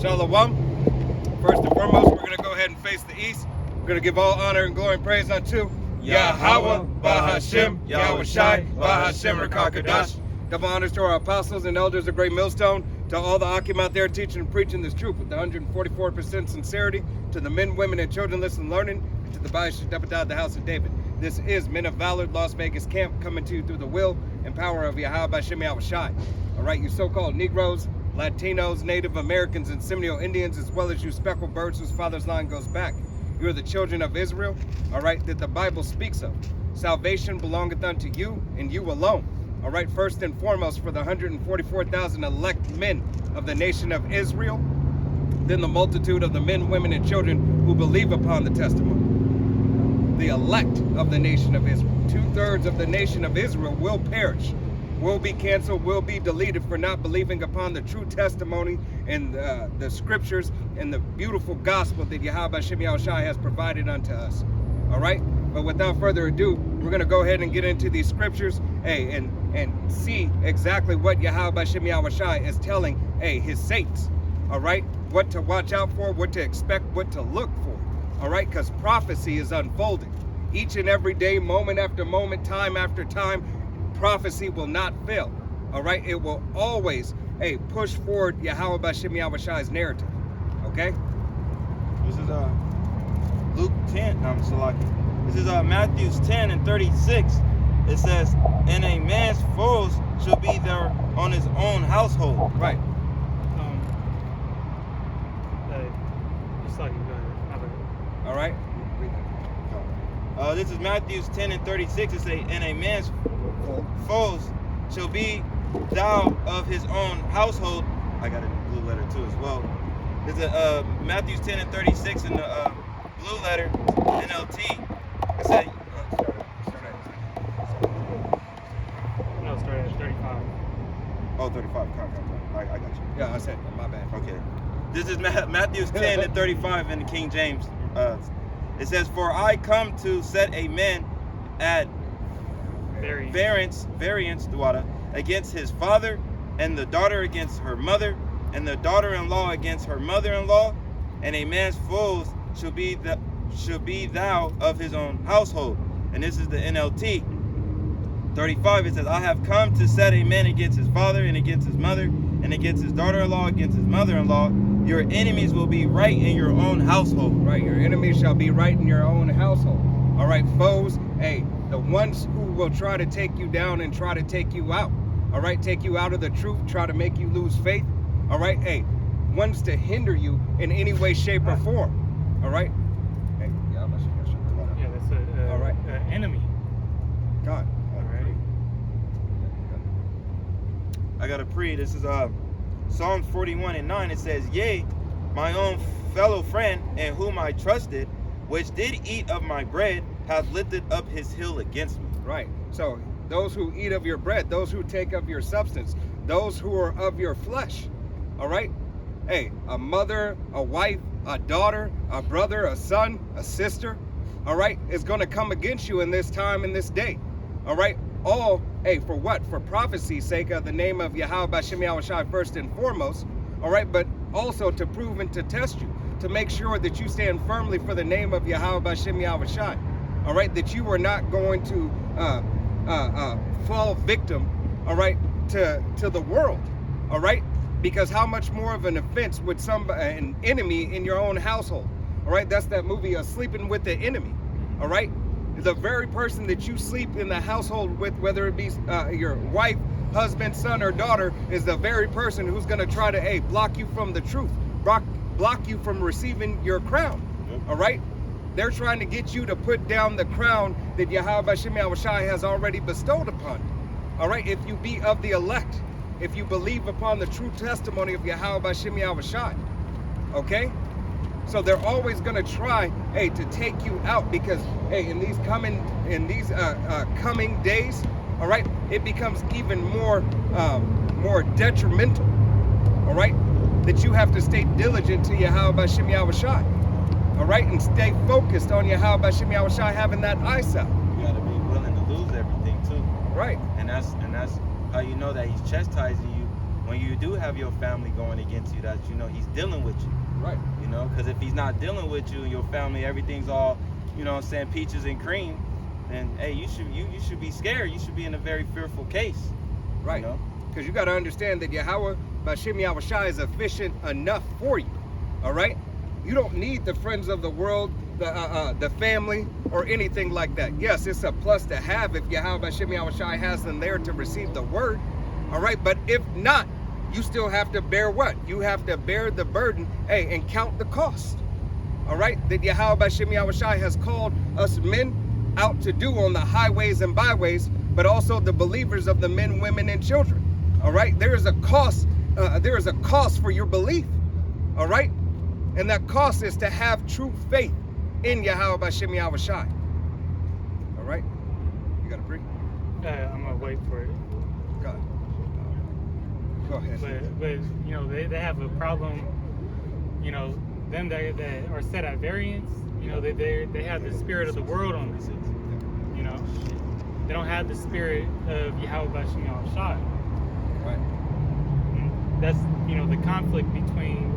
Shalom. First and foremost, we're going to go ahead and face the east. We're going to give all honor and glory and praise unto Yahweh, Bahashem, Yahweh Shai, Bahashem, Rakakadash. Double honors to our apostles and elders of Great Millstone, to all the Akim out there teaching and preaching this truth with 144% sincerity, to the men, women, and children listening, learning, and to the Ba'ish Deputad, the House of David. This is Men of Valor, Las Vegas camp, coming to you through the will and power of Yahweh Bahashem, Yahweh Shai. All right, you so-called Negroes, Latinos, Native Americans, and Seminole Indians, as well as you speckled birds whose father's line goes back. You are the children of Israel, all right, that the Bible speaks of. Salvation belongeth unto you and you alone. All right, first and foremost, for the 144,000 elect men of the nation of Israel, then the multitude of the men, women, and children who believe upon the testimony. The elect of the nation of Israel. 2/3 of the nation of Israel will perish, will be canceled, will be deleted for not believing upon the true testimony and the scriptures and the beautiful gospel that Yahweh Shem Yahweh Shai has provided unto us. All right, but without further ado, we're going to go ahead and get into these scriptures, and see exactly what Yahweh Shem Yahweh Shai is telling, his saints. All right, what to watch out for, what to expect, what to look for. All right, because prophecy is unfolding each and every day, moment after moment, time after time. Prophecy will not fail. All right, it will always push forward Yahweh Bashem Yahweh Shai's narrative. Okay, this is Luke 10. No, I'm Salaki. This is Matthew 10 and 36. It says, "And a man's foes shall be there on his own household." Right. All right. This is Matthew 10 and 36. It says, "And a man's foes shall be thou of his own household." I got a blue letter too as well. There's a Matthew 10 and 36 in the blue letter NLT. It said, start at 35. Oh, 35. I got you. Yeah, I said my bad. Okay. This is Matthew 10 and 35 in the King James. It says, "For I come to set a man at variance against his father, and the daughter against her mother, and the daughter-in-law against her mother-in-law, and a man's foes shall be thou of his own household." And this is the NLT. 35, it says, "I have come to set a man against his father, and against his mother, and against his daughter-in-law, against his mother-in-law. Your enemies will be right in your own household." Right, your enemies shall be right in your own household. All right, foes, the ones who will try to take you down and try to take you out. All right, take you out of the truth, try to make you lose faith. All right, ones to hinder you in any way, shape, or form. All right. Yeah, that's a all right. Enemy. God. All right. I got to pre. This is Psalms 41 and 9. It says, "Yea, my own fellow friend, in whom I trusted, which did eat of my bread, hath lifted up his heel against me." Right. So those who eat of your bread, those who take of your substance, those who are of your flesh. All right. A mother, a wife, a daughter, a brother, a son, a sister, all right, is going to come against you in this time, in this day. All right. All, for what? For prophecy's sake of the name of Yahweh Bashem Yahweh Shai first and foremost. All right. But also to prove and to test you, to make sure that you stand firmly for the name of Yahweh Bashem Yahweh Shai. All right. That you are not going to fall victim, all right, to the world. All right. Because how much more of an offense would an enemy in your own household? All right, that's that movie, Sleeping with the Enemy. All right, the very person that you sleep in the household with, whether it be your wife, husband, son, or daughter, is the very person who's going to try to block you from the truth, block you from receiving your crown. All right, they're trying to get you to put down the crown that Yahweh Shem Yahweh Shai has already bestowed upon you. All right, if you be of the elect, if you believe upon the true testimony of Yahweh Shem Yahweh Shai. Okay? So they're always going to try, to take you out, because, in these coming days, all right, it becomes even more detrimental, all right, that you have to stay diligent to Yahweh Shem Yahweh Shai, all right, and stay focused on Yahweh Shem Yahweh Shai having that eyesight. You got to be willing to lose everything too. Right. And that's how you know that he's chastising you when you do have your family going against you, that you know he's dealing with you. Right. You know, because if he's not dealing with you and your family, everything's all, you know what I'm saying, peaches and cream, then hey, you should be scared. You should be in a very fearful case. Right. You know? Because you got to understand that Yahweh B'Shem Yahushai is efficient enough for you. All right. You don't need the friends of the world, the family, or anything like that. Yes, it's a plus to have if Yahweh B'Shem Yahushai has them there to receive the word. All right. But if not, you still have to bear what? You have to bear the burden, hey, and count the cost. All right, that Yahweh B'Shem Yahushai has called us men out to do on the highways and byways, but also the believers of the men, women, and children. All right, there is a cost. There is a cost for your belief. All right, and that cost is to have true faith in Yahweh B'Shem Yahushai. All right, you gotta breathe. I'm gonna wait for it. God. Go ahead. But you know, they have a problem. You know, them that are set at variance. You know, they have the spirit of the world on them. You know, they don't have the spirit of Yahweh B'Shem Yahushai. Right. And that's, you know, the conflict between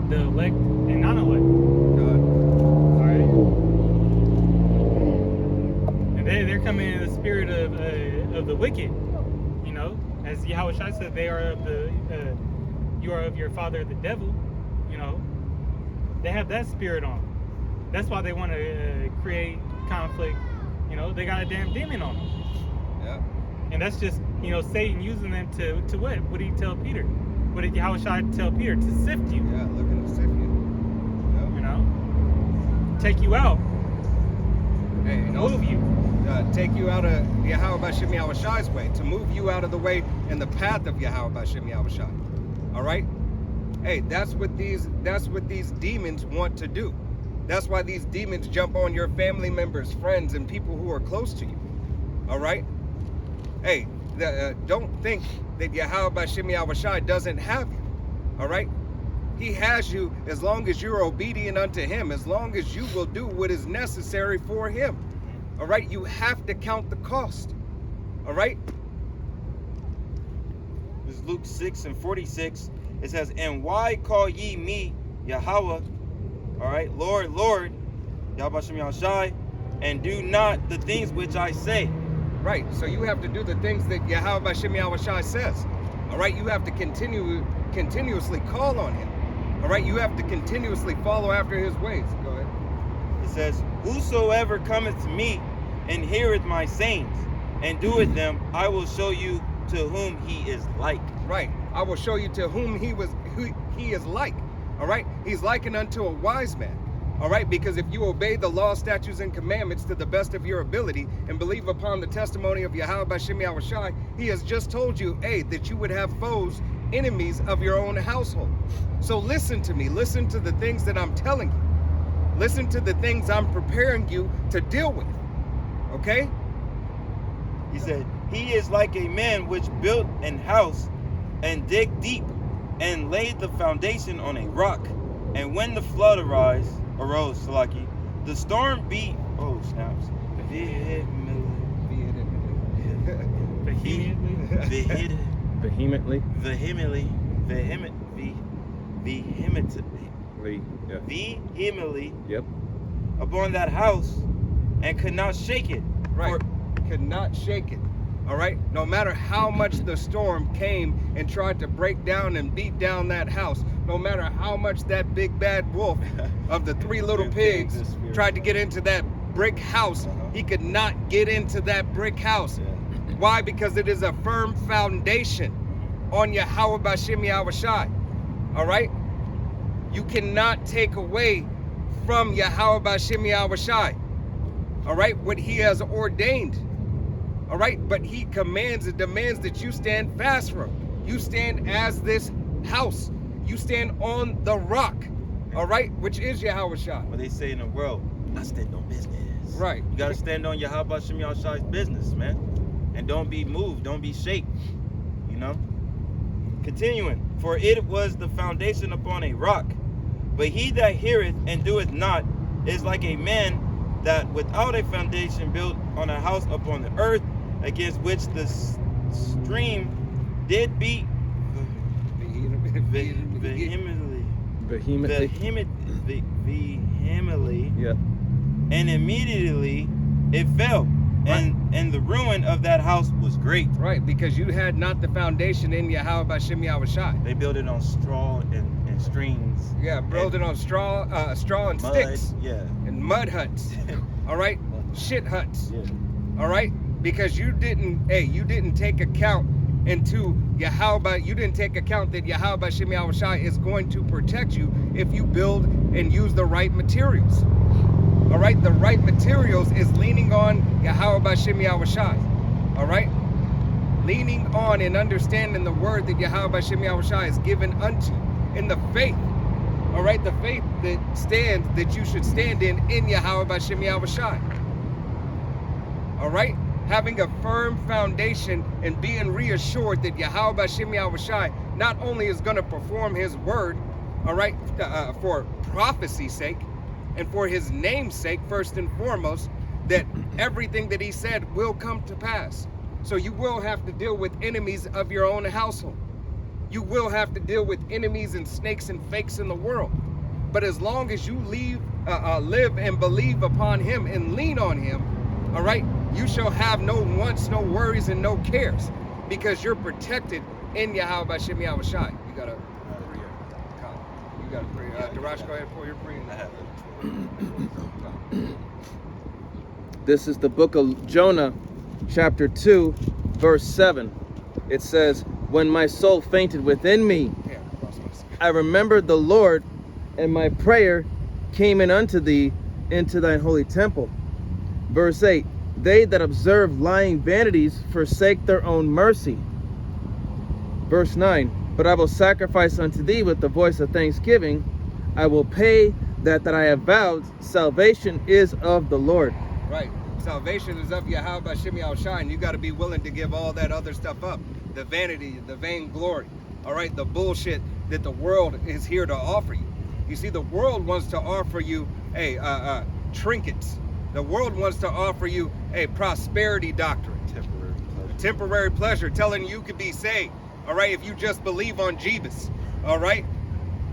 the elect and non-elect. God. All right. And they're coming in the spirit of the wicked. You know, as Yahweh Shai said, they are of the you are of your father the devil. You know, they have that spirit on them. That's why they want to create conflict. You know, they got a damn demon on them. Yeah. And that's just, you know, Satan using them to what? What did he tell Peter? What did Yahweh Shai tell Peter? To sift you. Yeah, looking to sift you. You know, take you out. Hey, and Move you. Take you out of Yahweh B'Shem Yahushai's way, to move you out of the way and the path of Yahweh B'Shem Yahushai. All right? Hey, that's what these demons want to do. That's why these demons jump on your family members, friends, and people who are close to you. All right? Hey, don't think that Yahweh B'Shem Yahushai doesn't have you. All right? He has you as long as you're obedient unto him, as long as you will do what is necessary for him. All right? You have to count the cost. All right? This is Luke 6:46. It says, "And why call ye me Yahweh, all right, Lord, Lord, Yahweh B'Shem Yahushai, and do not the things which I say?" Right. So you have to do the things that Yahweh B'Shem Yahushai says. All right? You have to continuously call on him. All right? You have to continuously follow after his ways. Go ahead. It says, "Whosoever cometh to me and heareth my sayings and doeth them, I will show you to whom he is like." Right. I will show you to whom he is like. All right? He's likened unto a wise man. All right? Because if you obey the law, statutes, and commandments to the best of your ability and believe upon the testimony of Yahweh B'Shem Yahushai, he has just told you, hey, that you would have foes, enemies of your own household. So listen to me. Listen to the things that I'm telling you. Listen to the things I'm preparing you to deal with. Okay? He said, "He is like a man which built an house and dig deep and laid the foundation on a rock. And when the flood arose, Salaki, the storm beat, oh snaps, Vehemently. vehemently Yep. upon that house and could not shake it." Right. Could not shake it. All right. No matter how much the storm came and tried to break down and beat down that house, no matter how much that big bad wolf of the three little pigs tried to get into that brick house, he could not get into that brick house. Why? Because it is a firm foundation on Yahweh B'Shem Yahushai. All right. You cannot take away from Yahweh B'Shem Yahushai. All right. What he has ordained. All right, but he commands and demands that you stand fast from. You stand as this house. You stand on the rock, all right, which is Yahweh Shai. What they say in the world, I stand on business. Right. You got to stand on Yahweh B'Shem Yahushai's business, man. And don't be moved, don't be shaken, you know? Continuing, "For it was the foundation upon a rock. But he that heareth and doeth not is like a man that without a foundation built on a house upon the earth, against which the stream did beat vehemently. vehemently, Yep. and immediately it fell. Right. And the ruin of that house was great. Right, because you had not the foundation in Yahweh B'Shem Yahweh Shai. They built it on straw and strings. Yeah, build it on straw and Mud, sticks. yeah. And mud huts. All right, shit huts. Yeah. All right, because you didn't take account into Yahweh. You didn't take account that Yahweh B'Shem Yahweh Shai is going to protect you if you build and use the right materials. All right, the right materials is leaning on Yahweh B'Shem Yahweh Shai. All right, leaning on and understanding the word that Yahweh B'Shem Yahweh Shai is given unto in the faith. All right, the faith that you should stand in Yahweh B'Shem Yahweh Shai. All right, having a firm foundation and being reassured that Yahweh B'Shem Yahweh Shai not only is going to perform His word, all right, for prophecy's sake, and for His name's sake, first and foremost, that everything that He said will come to pass. So you will have to deal with enemies of your own household. You will have to deal with enemies and snakes and fakes in the world. But as long as you live and believe upon Him and lean on Him, all right, you shall have no wants, no worries, and no cares, because you're protected in Yahweh B'Shem Yahweh Shai. You gotta pray. Darash, go ahead and pour your prayer. This is the book of Jonah, chapter 2, verse 7. It says, when my soul fainted within me, I remembered the Lord, and my prayer came in unto thee into thine holy temple. Verse 8, they that observe lying vanities forsake their own mercy. Verse 9, but I will sacrifice unto thee with the voice of thanksgiving. I will pay that I have vowed. Salvation is of the Lord. Right. Salvation is of Yahweh B'Shem Yahweh Shai, and you got to be willing to give all that other stuff up. The vanity, the vain glory. All right, the bullshit that the world is here to offer you. You see, the world wants to offer you trinkets. The world wants to offer you a prosperity doctrine. Temporary pleasure, telling you could be saved. All right, if you just believe on Jesus. All right,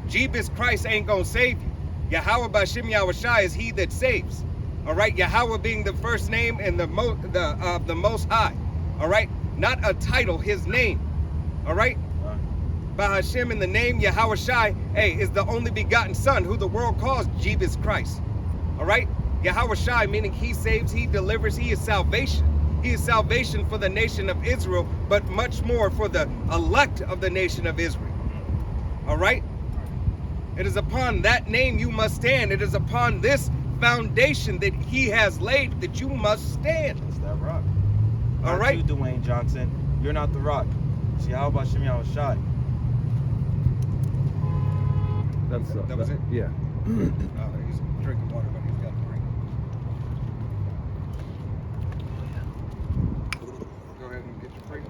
Jesus Christ ain't gonna save you. Yahweh B'Shem Yahweh Shai is He that saves. All right, Yahweh being the first name and the Most High. All right, not a title, His name. All right, Bahashem in the name Yahweh Shai, is the only begotten Son, who the world calls Jesus Christ. All right, Yahweh Shai meaning He saves, He delivers, He is salvation. He is salvation for the nation of Israel, but much more for the elect of the nation of Israel. All right, it is upon that name you must stand. It is upon this foundation that He has laid that you must stand. It's that rock. All Not right, you, Dwayne Johnson. You're not the rock. It's Yahweh B'Shem Yahweh Shai. that was it. Yeah. He's drinking water, but he's got to drink. Go ahead and get your prayer.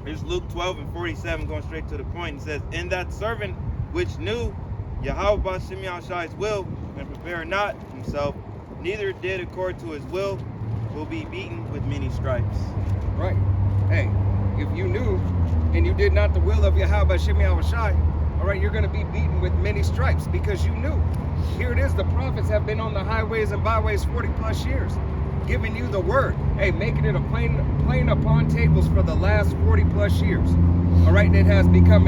Here's Luke 12:47, going straight to the point. It says, and that servant which knew Yahweh B'Shem Yahweh Shai's will and prepared not himself, neither did according to his will be beaten with many stripes. Right. Hey, if you knew and you did not the will of Yahweh B'Shem Yahweh Shai, all right, you're going to be beaten with many stripes because you knew. Here it is. The prophets have been on the highways and byways 40 plus years, giving you the word. Hey, making it a plain upon tables for the last 40 plus years. All right, it has became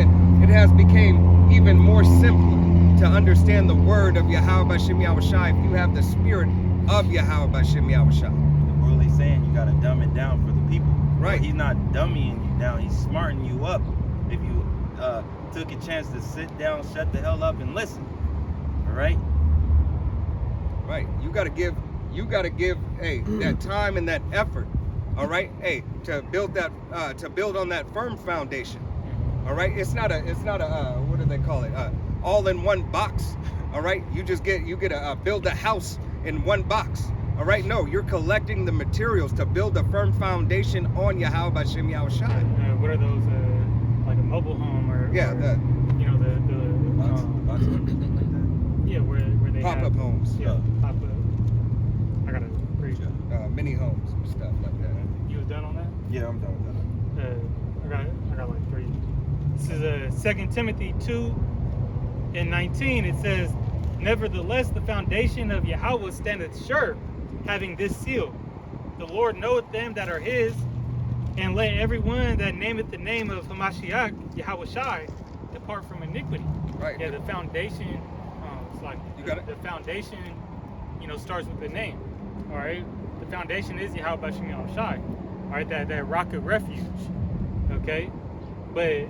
even more simple to understand the word of Yahweh B'Shem Yahweh Shai if you have the spirit of Yahweh B'Shem Yahweh Shai. The world is saying you got to dumb it down for the people. Right. Well, He's not dummying you down. He's smarting you up. If you took a chance to sit down, shut the hell up, and listen. All right. Right. You got to give, that time and that effort. All right. Hey, to build on that firm foundation. All right. It's not a what do they call it? All in one box. All right. You get a build a house in one box. All right. No, you're collecting the materials to build a firm foundation on Yahweh B'Shem Yahweh Shai. What are those, like a mobile home or Yeah, or, the Box like that. yeah, where they pop-up have, homes. Yeah, pop up. I gotta preach. Mini homes and stuff like that. You was done on that? Yeah, I'm done with that. got like 3. This is 2 Timothy 2:19. It says, "Nevertheless, the foundation of Yahweh standeth sure, having this seal: the Lord knoweth them that are his, and let everyone that nameth the name of Hamashiach, Yahushai, depart from iniquity." Right. Yeah, the foundation, it's like You got it. the foundation, starts with the name. All right, the foundation is Yahweh Bashem Yahushai. All right, that rock of refuge. Okay, but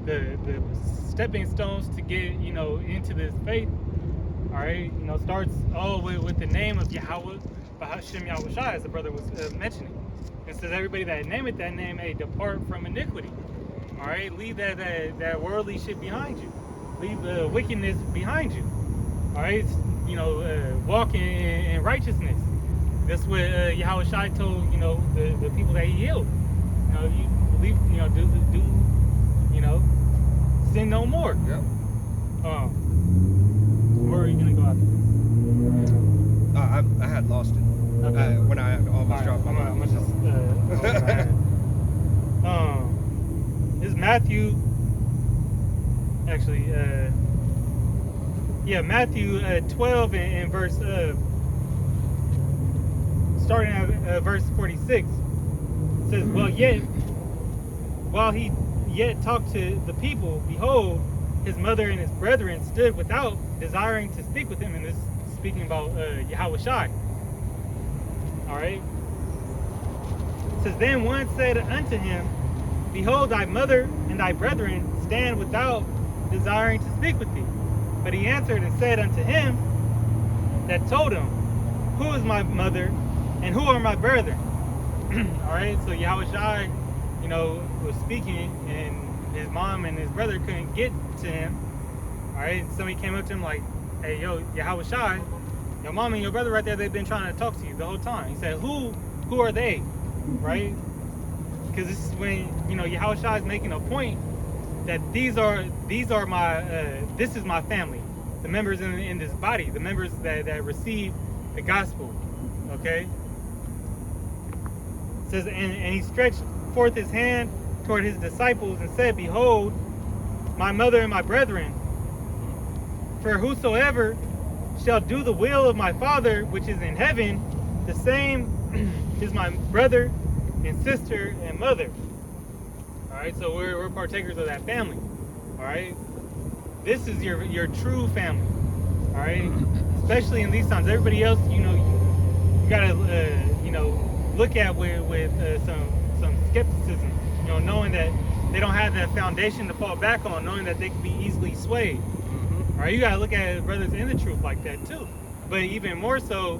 the stepping stones to get into this faith. All right, starts all with the name of Yahweh Bahashem Yahushai, as the brother was mentioning. It says everybody that nameth that name, hey, depart from iniquity. All right, leave that worldly shit behind you. Leave the wickedness behind you. All right, walk in righteousness. That's what Yahushai told the people that he healed. You believe, do sin no more. Yep. Where are you gonna go after this? I had lost it. Okay. When I almost dropped my I'm mind. gonna just this is Matthew. Actually, Matthew 12 and verse starting at verse 46. It says, while he yet talked to the people, behold, his mother and his brethren stood without, desiring to speak with him. And this is speaking about Yahushai. All right. It says, then one said unto him, behold, thy mother and thy brethren stand without, desiring to speak with thee. But he answered and said unto him that told him, who is my mother and who are my brethren? All right. So Yahushai, was speaking, and his mom and his brother couldn't get to him. All right. And somebody came up to him like, hey, yo, Yahushai, your mom and your brother right there, they've been trying to talk to you the whole time. He said, who are they? Right? Because this is when, Yahushua is making a point that these are my, this is my family. The members in this body, the members that receive the gospel. Okay? It says, and he stretched forth his hand toward his disciples and said, behold, my mother and my brethren, for whosoever shall do the will of my Father which is in heaven, the same is my brother and sister and mother. All right, so we're partakers of that family. All right, this is your true family. All right, especially in these times. Everybody else, you gotta look at with some skepticism. Knowing that they don't have that foundation to fall back on, knowing that they can be easily swayed. All right, you gotta look at brothers in the truth like that too. But even more so,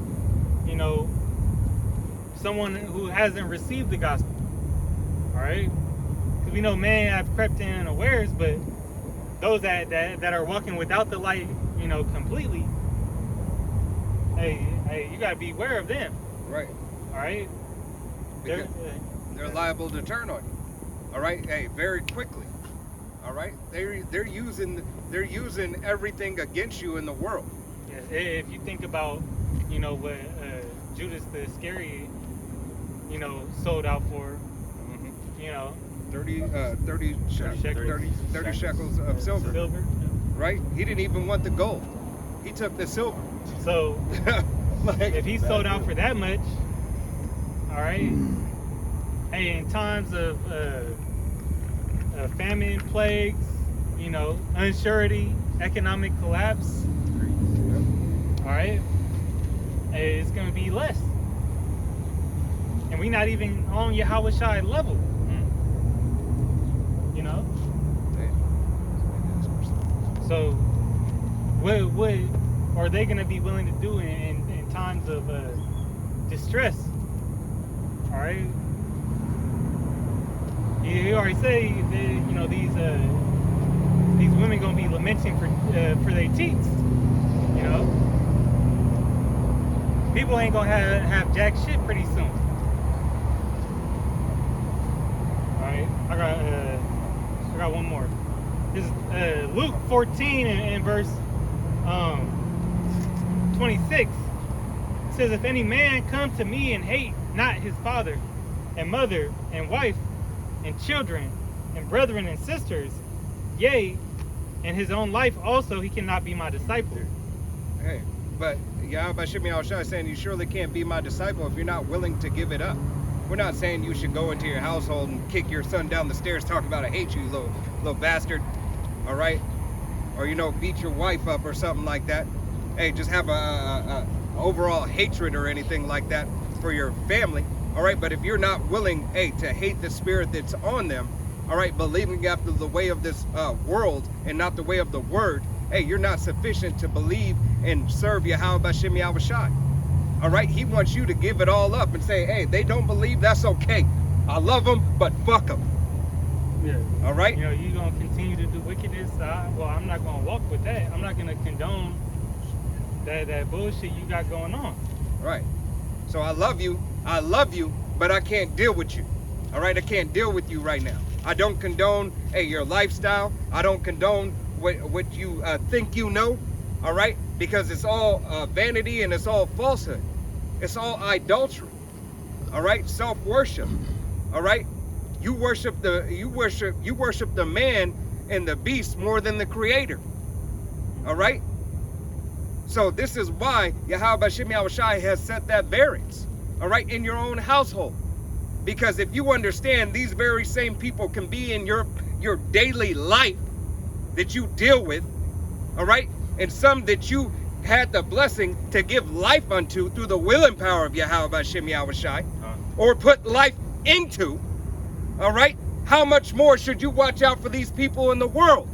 someone who hasn't received the gospel. All right, because we know men have crept in unawares, but those that are walking without the light, completely, hey, you gotta be aware of them. Right. All right. They're liable to turn on you. All right. Hey, very quickly. All right. They're using everything against you in the world. Yeah. If you think about, what Judas the Iscariot, sold out for, 30 shekels of silver. Right? He didn't even want the gold. He took the silver. So if he sold out for that much, all right. Hey, in times of famine, plagues, unsurety, economic collapse, all right, hey, it's gonna be less. And we're not even on Yahushai level. So what are they going to be willing to do in times of distress? All right. You already say that, these women going to be lamenting for their teats. People ain't going to have jack shit pretty soon. All right. I got one more. This is Luke 14 and verse 26. It says, if any man come to me and hate not his father and mother and wife and children, and brethren and sisters, yea, and his own life also, he cannot be my disciple. Hey, but Yahweh Shemi Al-Shai is saying you surely can't be my disciple if you're not willing to give it up. We're not saying you should go into your household and kick your son down the stairs talking about I hate you, little bastard. All right? Or, you know, beat your wife up or something like that. Hey, just have a overall hatred or anything like that for your family. All right? But if you're not willing, hey, to hate the spirit that's on them, all right, believing after the way of this world and not the way of the word, hey, you're not sufficient to believe and serve Yahweh Shemi Al-Shai. All right, he wants you to give it all up and say, hey, they don't believe, that's okay. I love them, but fuck them. Yeah. All right? You know, you're going to continue to do wickedness. Well, I'm not going to walk with that. I'm not going to condone that bullshit you got going on. Right. So I love you, but I can't deal with you. All right, I can't deal with you right now. I don't condone, hey, your lifestyle. I don't condone what you think you know. All right, because it's all vanity and it's all falsehood. It's all idolatry. All right, self-worship. All right, you worship the man and the beast more than the creator. All right. So this is why Yahweh Shemi Al-Shai has set that variance. All right, in your own household. Because if you understand these very same people can be in your daily life that you deal with, all right, and some that you had the blessing to give life unto through the will and power of Yahweh Shemi Al-Shai, or put life into, all right, how much more should you watch out for these people in the world?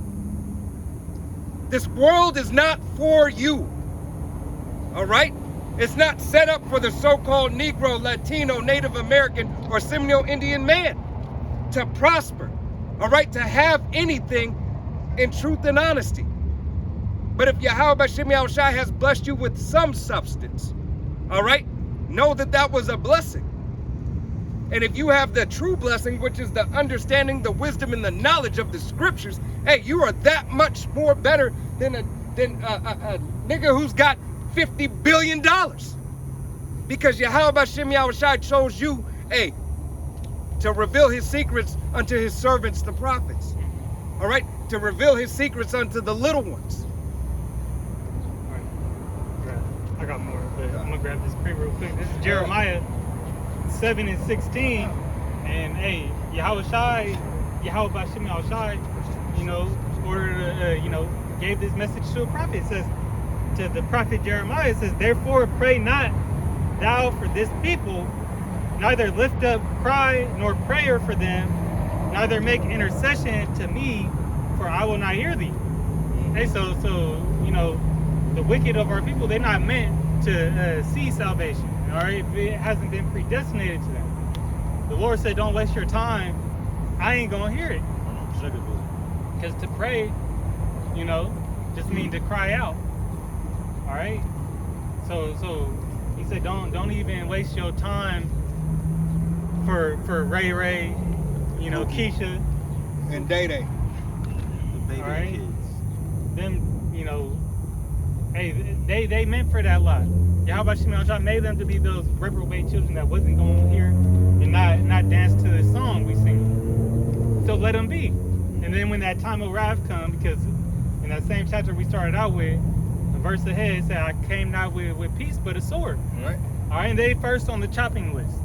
This world is not for you, all right? It's not set up for the so-called Negro, Latino, Native American, or Seminole Indian man to prosper, all right, to have anything in truth and honesty. But if Yahweh Shemi Al-Shai has blessed you with some substance, all right, know that that was a blessing. And if you have the true blessing, which is the understanding, the wisdom, and the knowledge of the scriptures, hey, you are that much more better than a nigga who's got $50 billion. Because Yahweh Shemi Al-Shai chose you, hey, to reveal his secrets unto his servants, the prophets. All right, to reveal his secrets unto the little ones. All right. I got more, but I'm going to grab this pre real quick. This is Jeremiah 7:16. And hey, Yahweh Shemi Al-Shai, you know, ordered, you know, gave this message to a prophet. It says, to the prophet Jeremiah, it says, therefore pray not thou for this people, neither lift up cry nor prayer for them, neither make intercession to me, for I will not hear thee. Hey, so you know, the wicked of our people, they're not meant to see salvation. All right, it hasn't been predestinated to them. The Lord said, don't waste your time. I ain't gonna hear it. Because to pray, you know, just mean to cry out. All right. So he said, don't even waste your time for Ray, you know, Keisha and Day Day. The baby all right? kids. Them, you know, hey, they meant for that lot. Yahweh Shemi Al-Shai made them to be those reprobate children that wasn't going to hear and not dance to the song we sing. So let them be. And then when that time of wrath come, because in that same chapter we started out with, the verse ahead it said, I came not with peace but a sword. Right. All right, and they first on the chopping list.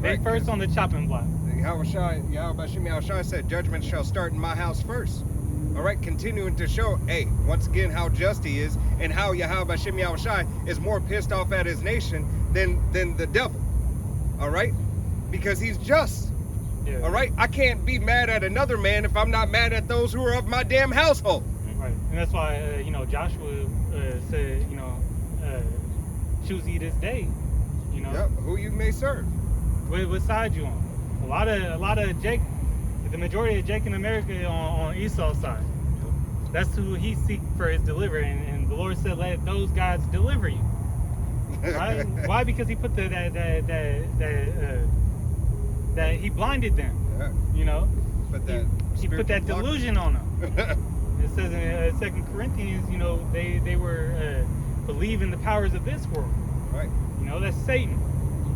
They Right, first on the chopping block. Yahweh Shemi Al-Shai said, judgment shall start in my house first. All right, continuing to show, hey, once again, how just he is and how Yahweh Shemi Al-Shai is more pissed off at his nation than the devil. All right, because he's just. Yeah. All right, I can't be mad at another man if I'm not mad at those who are of my damn household. Right, and that's why you know, Joshua said, you know, choose ye this day, you know, Yep, who you may serve. what side you on. A lot of Jake, the majority of Jake in America on Esau's side. That's who he seek for his deliverer, and the Lord said, let those guys deliver you. Right? Why? Because he put that he blinded them. Yeah. You know, But that he put that spiritual delusion on them. It says in 2 Corinthians, you know, they were believing the powers of this world. Right. You know, that's Satan.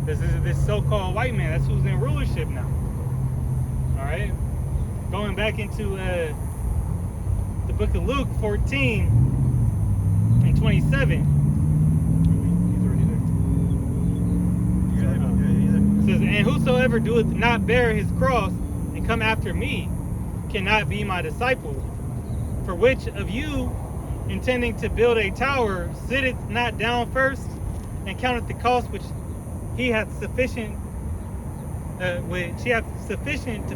This is this so-called white man. That's who's in rulership now. All right. Going back into the book of Luke 14 and 27. It says, and whosoever doeth not bear his cross and come after me cannot be my disciple. For which of you, intending to build a tower, sitteth not down first and counteth the cost which he hath sufficient to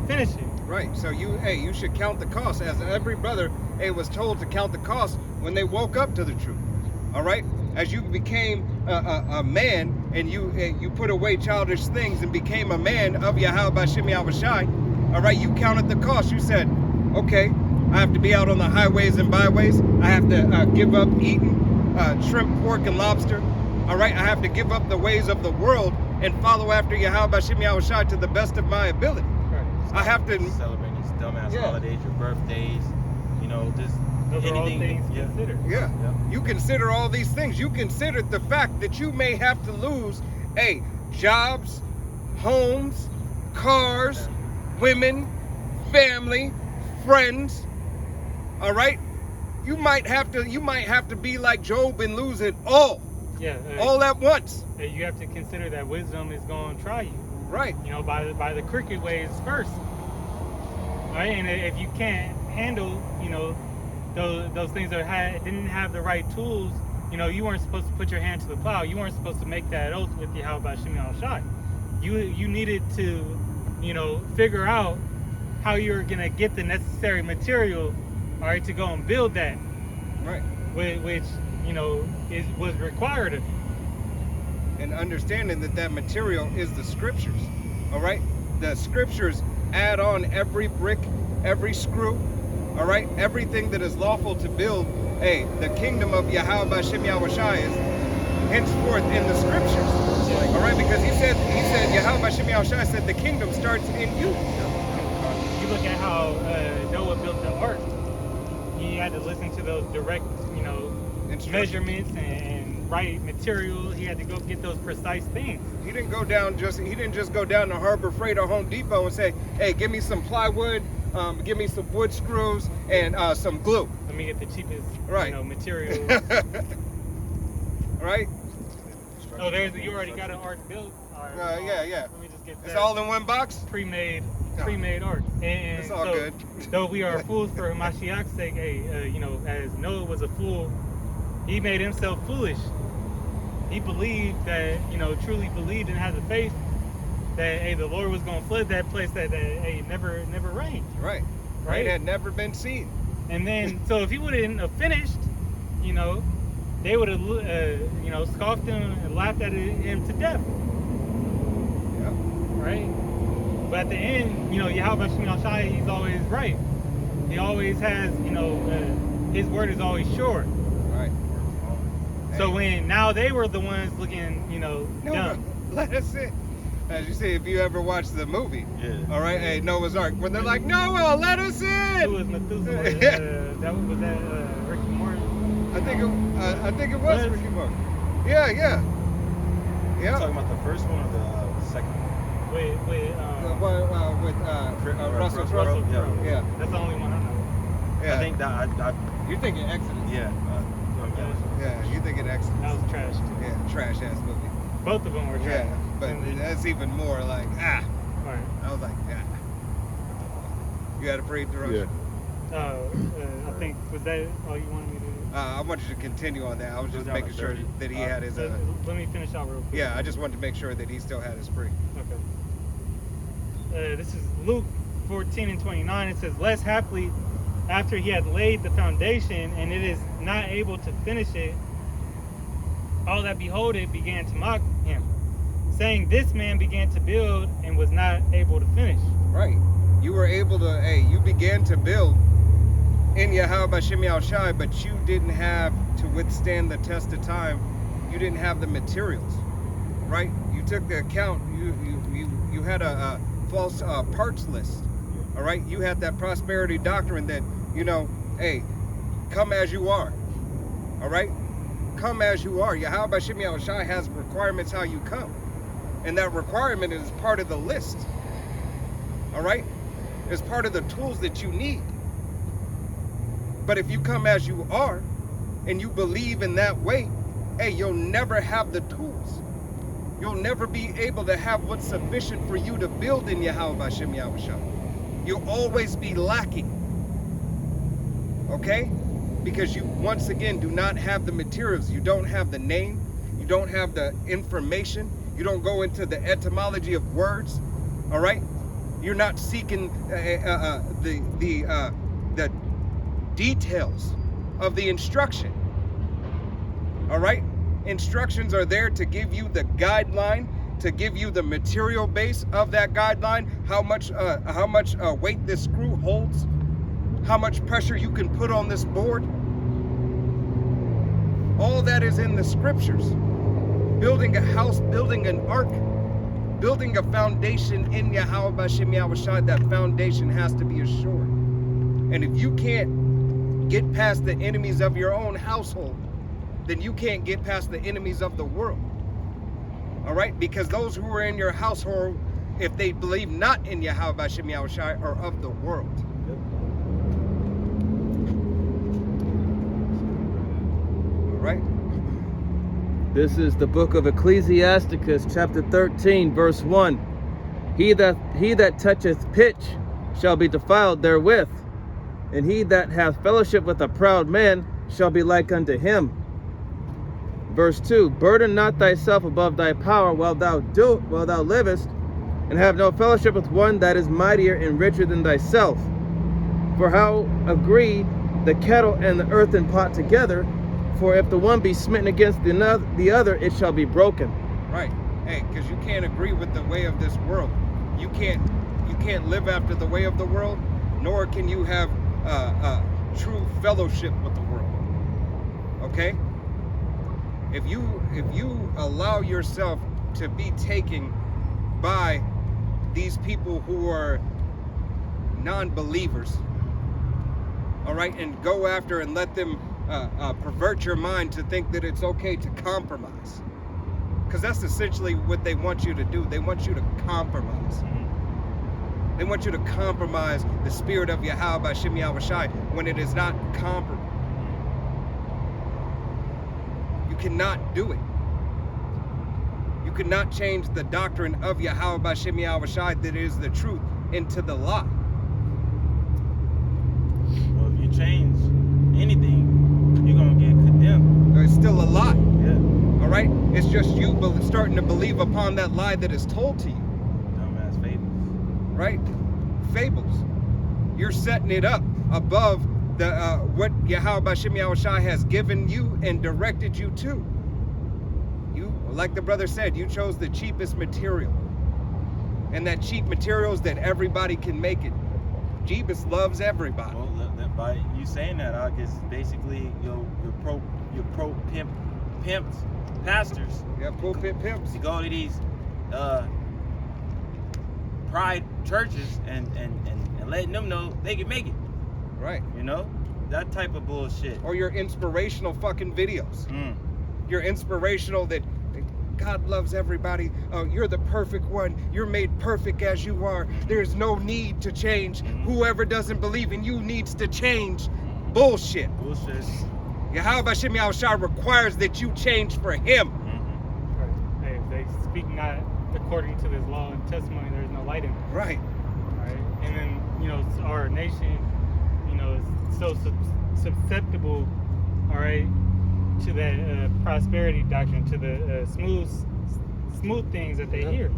finish it? Right. So you should count the cost, as every brother was told to count the cost when they woke up to the truth. All right. As you became a man and you put away childish things and became a man of Yahweh B'Shem Yahushai, all right, you counted the cost. You said, okay, I have to be out on the highways and byways. I have to give up eating shrimp, pork, and lobster. All right, I have to give up the ways of the world and follow after Yahweh B'Shem Yahushai to the best of my ability. Right. I have to celebrate these dumbass holidays, your birthdays, just Those are all anything. things considered. Yeah. You consider all these things. You consider the fact that you may have to lose, jobs, homes, cars, women, family, friends. All right? You might have to be like Job and lose it all. Yeah. All at once. You have to consider that wisdom is going to try you. Right. By the crooked ways first. Right? And if you can't handle, those things that didn't have the right tools, you weren't supposed to put your hand to the plow. You weren't supposed to make that oath with Yahweh B'Shem Yahushai. You needed to, figure out how you're gonna get the necessary material, all right, to go and build that. Right. Which was required of you. And understanding that material is the scriptures. All right? The scriptures add on every brick, every screw, all right? Everything that is lawful to build, the kingdom of Yahweh B'Shem Yahushai is henceforth in the scriptures. All right? Because he said Yahweh B'Shem Yahushai said the kingdom starts in you. You look at how Noah built the ark. He had to listen to those direct, measurements and right material. He had to go get those precise things. He didn't just go down to Harbor Freight or Home Depot and say, hey, give me some plywood, give me some wood screws and some glue. Let me get the cheapest material. Right? Oh, you already got an ark built? All right, yeah. Let me just get that. It's all in one box? Pre-made ark. And it's all good. Though we are fools for Mashiach's sake, as Noah was a fool, he made himself foolish. He believed that, truly believed and had the faith that, the Lord was going to flood that place that never rained. Right. Rain had never been seen. And then, so if he wouldn't have finished, they would have, scoffed him and laughed at him to death. Yeah. Right? But at the end, Yahweh B'Shem Yahushai, he's always right. He always has, his word is always sure. Right. So when now they were the ones looking, dumb. Let us in. As you see, if you ever watch the movie, all right, Noah's Ark, when they're like, Noah, let us in. Who was Methuselah? was that Ricky Morton? I think it was Ricky Morton. Yeah. You talking about the first one or the second one? With Russell Crowe. Yeah. That's the only one I know. Yeah. I think that You're thinking Exodus. Yeah. Yeah, you thinking Exodus. That was trash too. Yeah, trash ass movie. Both of them were trash. Yeah, but that's even more like Right. I was like You had a pre interruption. I think was that all you wanted me to do? I want you to continue on that. I was just making sure that he had his. Let me finish out real quick. Yeah, I just wanted to make sure that he still had his pre. Okay. This is Luke 14 and 29. It says, less happily after he had laid the foundation and it is not able to finish it, all that behold it began to mock him, saying, this man began to build and was not able to finish. Right. You were able to, you began to build in Yahweh B'Shem Yahushai, but you didn't have to withstand the test of time. You didn't have the materials, right? You took the account. You had a false parts list, all right? You had that prosperity doctrine that, come as you are, all right? Come as you are. Yahweh B'Shem Yahushai has requirements how you come, and that requirement is part of the list, all right? It's part of the tools that you need. But if you come as you are and you believe in that way, hey, you'll never have the tools. You'll never be able to have what's sufficient for you to build in Yahweh Hashem Yahushua. You'll always be lacking. Okay? Because you, once again, do not have the materials. You don't have the name. You don't have the information. You don't go into the etymology of words. All right? You're not seeking the details of the instruction. All right? Instructions are there to give you the guideline, to give you the material base of that guideline, how much weight this screw holds, how much pressure you can put on this board. All that is in the scriptures. Building a house, building an ark, building a foundation in Yahweh B'Shem Yahushua, that foundation has to be assured. And if you can't get past the enemies of your own household, then you can't get past the enemies of the world. All right? Because those who are in your household, if they believe not in Yahweh B'Shem Yahushua, are of the world. All right? This is the book of Ecclesiasticus, chapter 13, verse 1. He that toucheth pitch shall be defiled therewith, and he that hath fellowship with a proud man shall be like unto him. Verse 2, burden not thyself above thy power while thou livest, and have no fellowship with one that is mightier and richer than thyself. For how agree the kettle and the earthen pot together? For if the one be smitten against the other, it shall be broken. Right. Hey, because you can't agree with the way of this world. You can't live after the way of the world, nor can you have true fellowship with the world. Okay? If you allow yourself to be taken by these people who are non-believers, all right, and go after and let them pervert your mind to think that it's okay to compromise, because that's essentially what they want you to do. They want you to compromise. They want you to compromise the spirit of Yahweh by Shem Yahushai when it is not compromised. You cannot do it. You cannot change the doctrine of Yahweh by Shem Yahushai that is the truth into the lie. Well, if you change anything, you're gonna get condemned. It's still a lie. Yeah. All right? It's just you starting to believe upon that lie that is told to you. Dumbass fables. Right? Fables. You're setting it up above the what Yahweh B'Shem Yahushai has given you and directed you to. You, like the brother said, you chose the cheapest material. And that cheap material is that everybody can make it. Jeebus loves everybody. Well, by you saying that, I guess basically your pro pimps, pastors. Yeah, pulpit pimps. You go to these pride churches and letting them know they can make it. Right. You know? That type of bullshit. Or your inspirational fucking videos. You're inspirational that God loves everybody. You're the perfect one. You're made perfect as you are. There's no need to change. Whoever doesn't believe in you needs to change. Bullshit. Bullshit. Yahweh B'Shem Yahushua requires that you change for him. Right. Hey, if they speak not according to this law and testimony, there's no light in it. Right. Right. And then, our nation, is so susceptible, all right, to that prosperity doctrine, to the smooth things that they hear.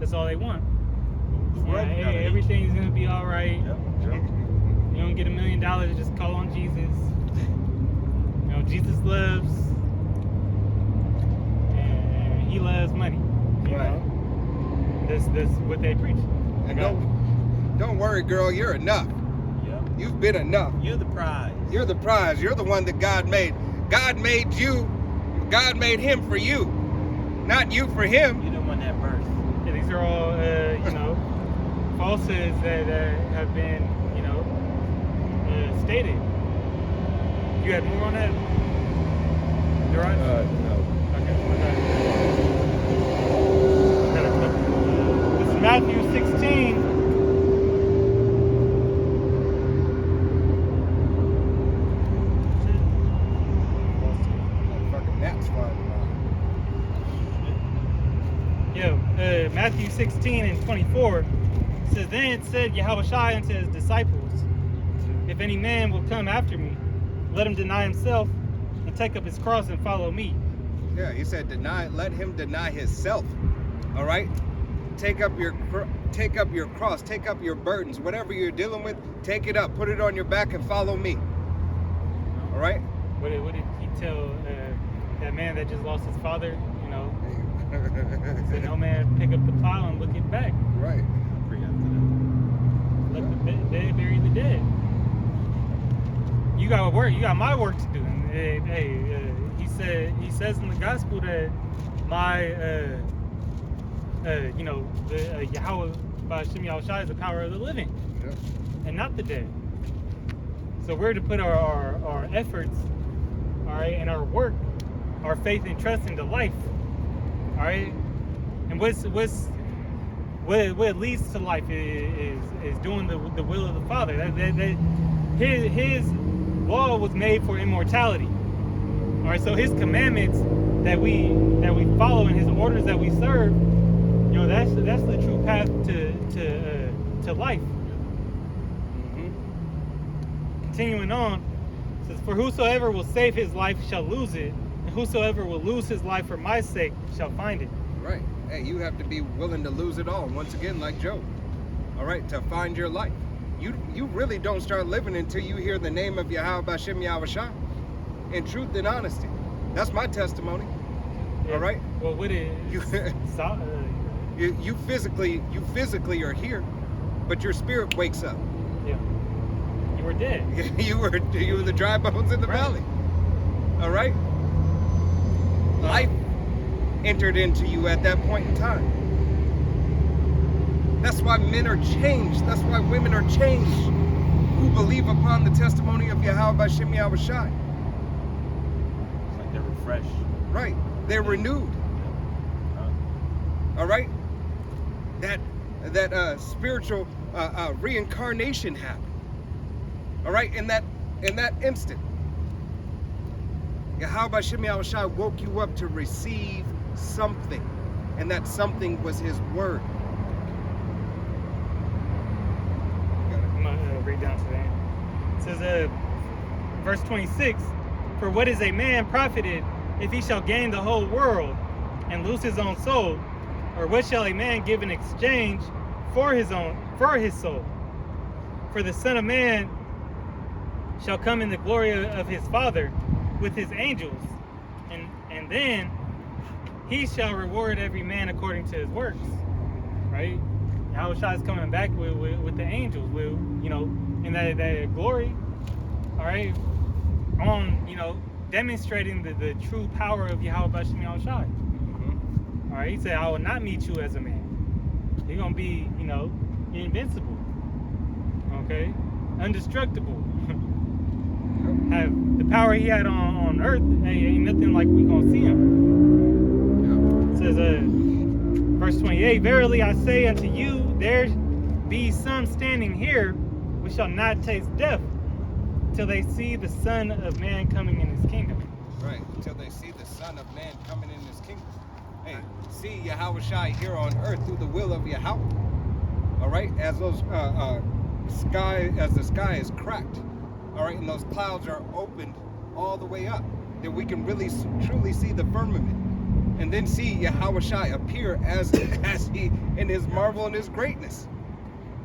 That's all they want. Hey, everything's gonna be all right. Yep. You don't get $1 million, just call on Jesus. Jesus loves, and he loves money. You know? That's what they preach. And don't worry, girl, you're enough. Yep. You've been enough. You're the prize. You're the prize. You're the one that God made. God made you. God made him for you, not you for him. You're the one that birthed. Yeah, these are all, falsehoods that have been, stated. You had more on that? You're right? No. Okay. This is Matthew 16. Matthew 16:24, it says, Then said Yahushua unto his disciples, If any man will come after me, let him deny himself and take up his cross and follow me. Yeah, he said let him deny himself. All right? Take up your cross, take up your burdens, whatever you're dealing with, take it up, put it on your back and follow me. All right? What did he tell that man that just lost his father? You know, he said, no man pick up the plow and look it back. Right. Let the dead bury the dead. You got work. You got my work to do. And he says in the gospel that my Yahweh Ba'ashem Yahushua is the power of the living, and not the dead. So we're to put our efforts, all right, and our work, our faith and trust into life, all right. And what leads to life is doing the will of the Father. His law was made for immortality. All right, so his commandments that we follow and his orders that we serve, you know, that's the true path to life. Continuing on, it says, For whosoever will save his life shall lose it, and whosoever will lose his life for my sake shall find it. Right. Hey, you have to be willing to lose it all. Once again, like Job. All right, to find your life. You really don't start living until you hear the name of Yahweh Ba'ashem Yahushua in truth and honesty. That's my testimony. Yeah. All right. Well, what is you physically are here, but your spirit wakes up. Yeah. You were dead. you were the dry bones in the valley. All right. Life entered into you at that point in time. That's why men are changed. That's why women are changed who believe upon the testimony of Yahweh Ba'ashem Yahushua. It's like they're refreshed. Right. They're renewed. All right. That spiritual reincarnation happened. All right. In that instant, Yahweh Ba'ashem Yahushua woke you up to receive something, and that something was his word. I'm gonna read down to the end. It says, verse 26, For what is a man profited if he shall gain the whole world and lose his own soul? Or what shall a man give in exchange for his soul? For the Son of Man shall come in the glory of his Father with his angels, and then he shall reward every man according to his works. Right? Yahushua is coming back with the angels, with, you know, in that glory. All right, on, you know, demonstrating the true power of Yahweh Ba'ashem Yahushua. All right, he said, I will not meet you as a man. You're gonna be, you know, invincible. Okay, indestructible. Have the power he had on earth. Ain't nothing like we gonna see him. It says, verse 28, Verily I say unto you, there be some standing here which shall not taste death till they see the Son of Man coming in his kingdom. Right, until they see the Son of Man coming in his kingdom. Hey, see Yahushua here on earth through the will of Yahweh. All right, as those the sky is cracked. All right, and those clouds are opened all the way up, that we can really truly see the firmament, and then see Yahushua appear as he in his marvel and his greatness.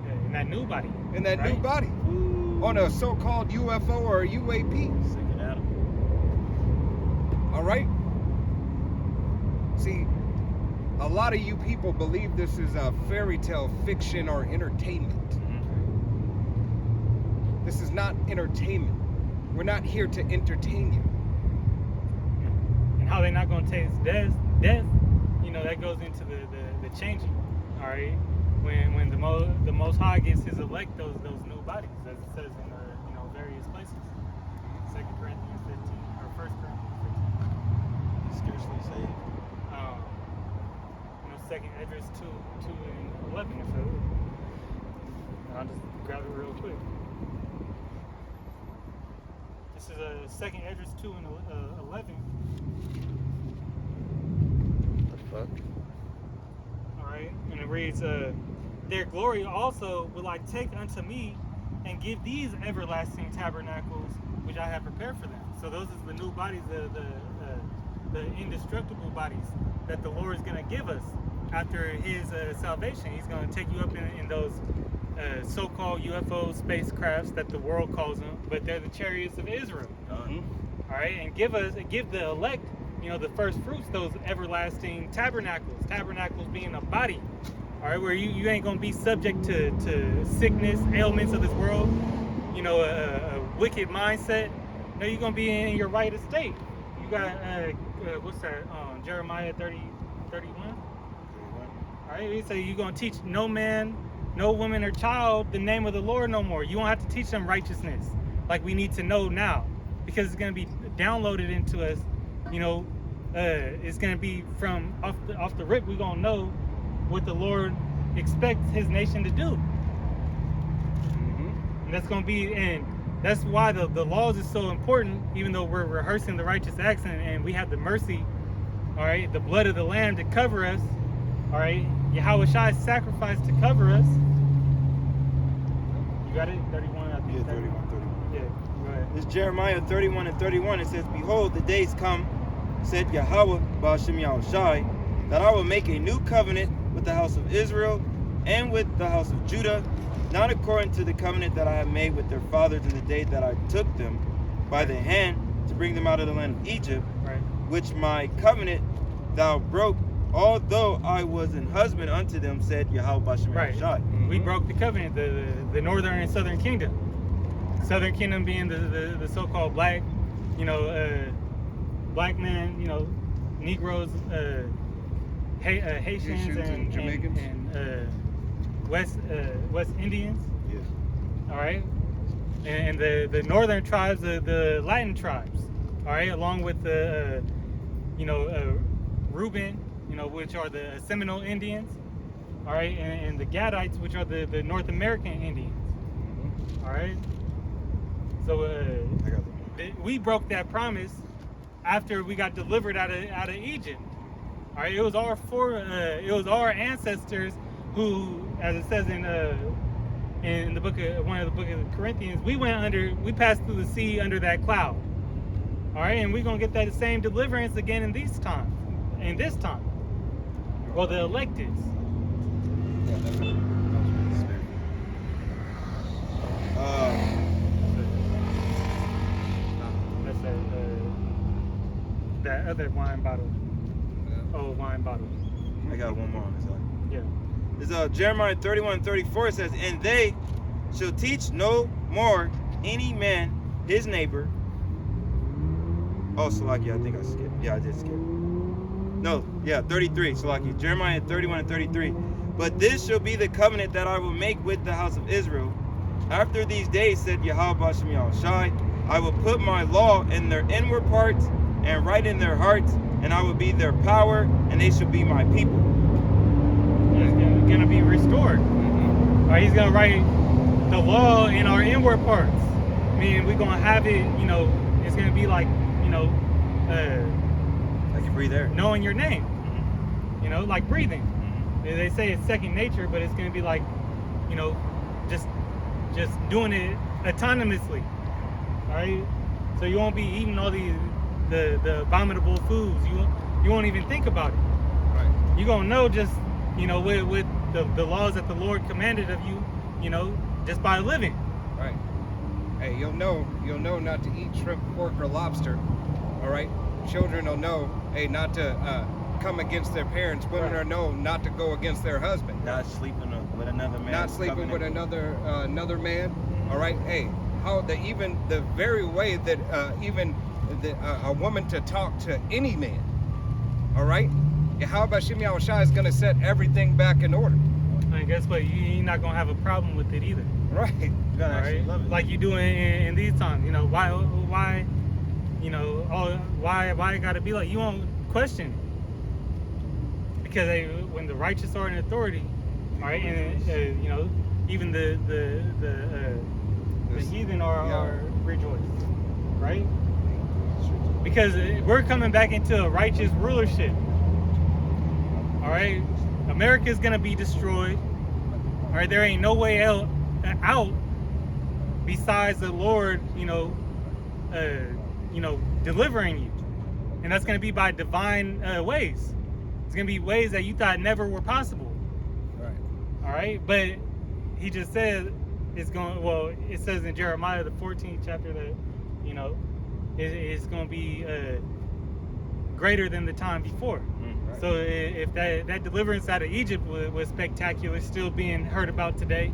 Yeah, in that new body. In that new body. Ooh. On a so-called UFO or UAP. Sick it out. All right. See, a lot of you people believe this is a fairy tale, fiction, or entertainment. This is not entertainment. We're not here to entertain you. And how they're not going to taste death, you know, that goes into the changing. All right, when the Most High gives His elect those new bodies, as it says in you know, various places. 2 Corinthians 15 or 1 Corinthians 15. Scarcely saved. You know, 2 Esdras 2 and 11. So I'll just grab it real quick. This is 2 Esdras 2 and 11. The fuck? All right. right? And it reads, their glory also will I take unto me and give these everlasting tabernacles which I have prepared for them. So those is the new bodies, the indestructible bodies that the Lord is going to give us after his salvation. He's going to take you up in those so-called UFO spacecrafts that the world calls them, but they're the chariots of Israel. All right, and give the elect, the first fruits, those everlasting tabernacles. Tabernacles being a body, all right, where you ain't gonna be subject to sickness, ailments of this world, a wicked mindset. No, you're gonna be in your right estate. You got what's that? Jeremiah 31. All right, he say you're gonna teach no man, no woman or child the name of the Lord no more. You don't have to teach them righteousness like we need to know now, because it's gonna be downloaded into us. It's gonna be from off the rip. We're gonna know what the Lord expects his nation to do. And that's gonna be, and that's why the laws is so important, even though we're rehearsing the righteous acts and we have the mercy, all right, the blood of the Lamb to cover us, all right, Yahweh Shai's sacrifice to cover us. You got it? 31, I think. Yeah, 31. Yeah, go ahead. It's Jeremiah 31 and 31. It says, behold, the days come, said Yahweh, Ba'ashem Yahushai, that I will make a new covenant with the house of Israel and with the house of Judah, not according to the covenant that I have made with their fathers in the day that I took them by the hand to bring them out of the land of Egypt, Right. which my covenant thou broke, although I was an husband unto them, said Yahweh Ba'ashem Right. Yahushai. We broke the covenant, the northern and southern kingdom. Southern kingdom being the so-called black, black man, Negroes, Haitians and Jamaicans. and West Indians. Yes. All right, and the northern tribes, the Latin tribes. All right, along with the Reuben, which are the Seminole Indians. All right, and the Gadites, which are the North American Indians. All right. So I got we broke that promise after we got delivered out of Egypt. All right, it was our ancestors who, as it says in the book of one of the book of Corinthians, we passed through the sea under that cloud. All right, and we're gonna get that same deliverance again in this time. Well, the elect is. Yeah, that's what That's that other wine bottle. Old wine bottle. I got one more on this side. Yeah. It's Jeremiah 31:34. It says, and they shall teach no more any man his neighbor. Oh, Salaki, I think I skipped. Yeah, I did skip. No, yeah, 33, Salaki. Jeremiah 31 and 33. But this shall be the covenant that I will make with the house of Israel. After these days, said Yahweh Ba'ashem Yahushai, I will put my law in their inward parts and write in their hearts, and I will be their power, and they shall be my people. It's going to be restored. All right, he's going to write the law in our inward parts. I mean, we're going to have it, it's going to be like, I can breathe air. knowing your name, like breathing. They say it's second nature, but it's going to be like, just doing it autonomously. All right, so you won't be eating all the abominable foods. You won't even think about it. Right. You're gonna know just with the laws that the Lord commanded of you, just by living. Right. Hey, you'll know not to eat shrimp, pork, or lobster. All right. Children will know, hey, not to come against their parents. Women Right. will know not to go against their husband. Not sleeping with another man. Not sleeping with another man. All right. Hey, how even the very way that a woman to talk to any man. All right. How about Shem Yahushai is going to set everything back in order. And guess what? You're not gonna have a problem with it either. Right. You gotta All actually right? love it. Like you do in these times. Why? Why it gotta be like? You won't question it because when the righteous are in authority, all right, and even the heathen are rejoiced, right? Because we're coming back into a righteous rulership. All right, America is gonna be destroyed. All right, there ain't no way out besides the Lord, delivering you, and that's gonna be by divine ways. It's gonna be ways that you thought never were possible. Right. All right, but he just said it's going. Well, it says in Jeremiah the 14th chapter that it's going to be greater than the time before. Right. So if that deliverance out of Egypt was spectacular, still being heard about today,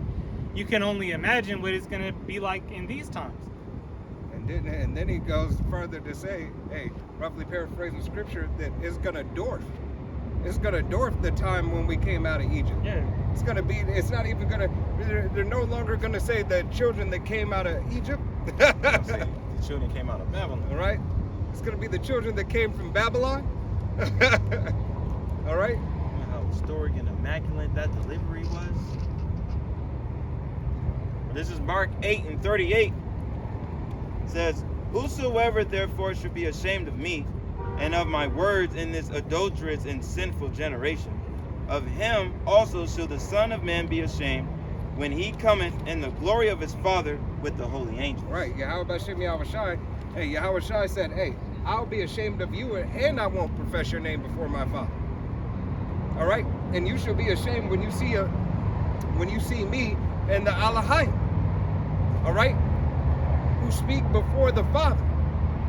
you can only imagine what it's going to be like in these times. And then he goes further to say, hey, roughly paraphrasing scripture, that it's going to dwarf. It's going to dwarf the time when we came out of Egypt. Yeah. It's going to be, it's not even going to, they're no longer going to say the children that came out of Egypt. The children came out of Babylon. All right? It's going to be the children that came from Babylon. All right? You know how historic and immaculate that delivery was? This is Mark 8:38. It says, whosoever therefore should be ashamed of me and of my words in this adulterous and sinful generation, of him also shall the Son of Man be ashamed when he cometh in the glory of his Father with the holy angels. Right. Yahweh Shem Yahweh Shai. Hey, Yahweh Shai said, hey, I'll be ashamed of you and I won't profess your name before my Father. All right? And you shall be ashamed when you see me and the Alahai. All right? Who speak before the Father.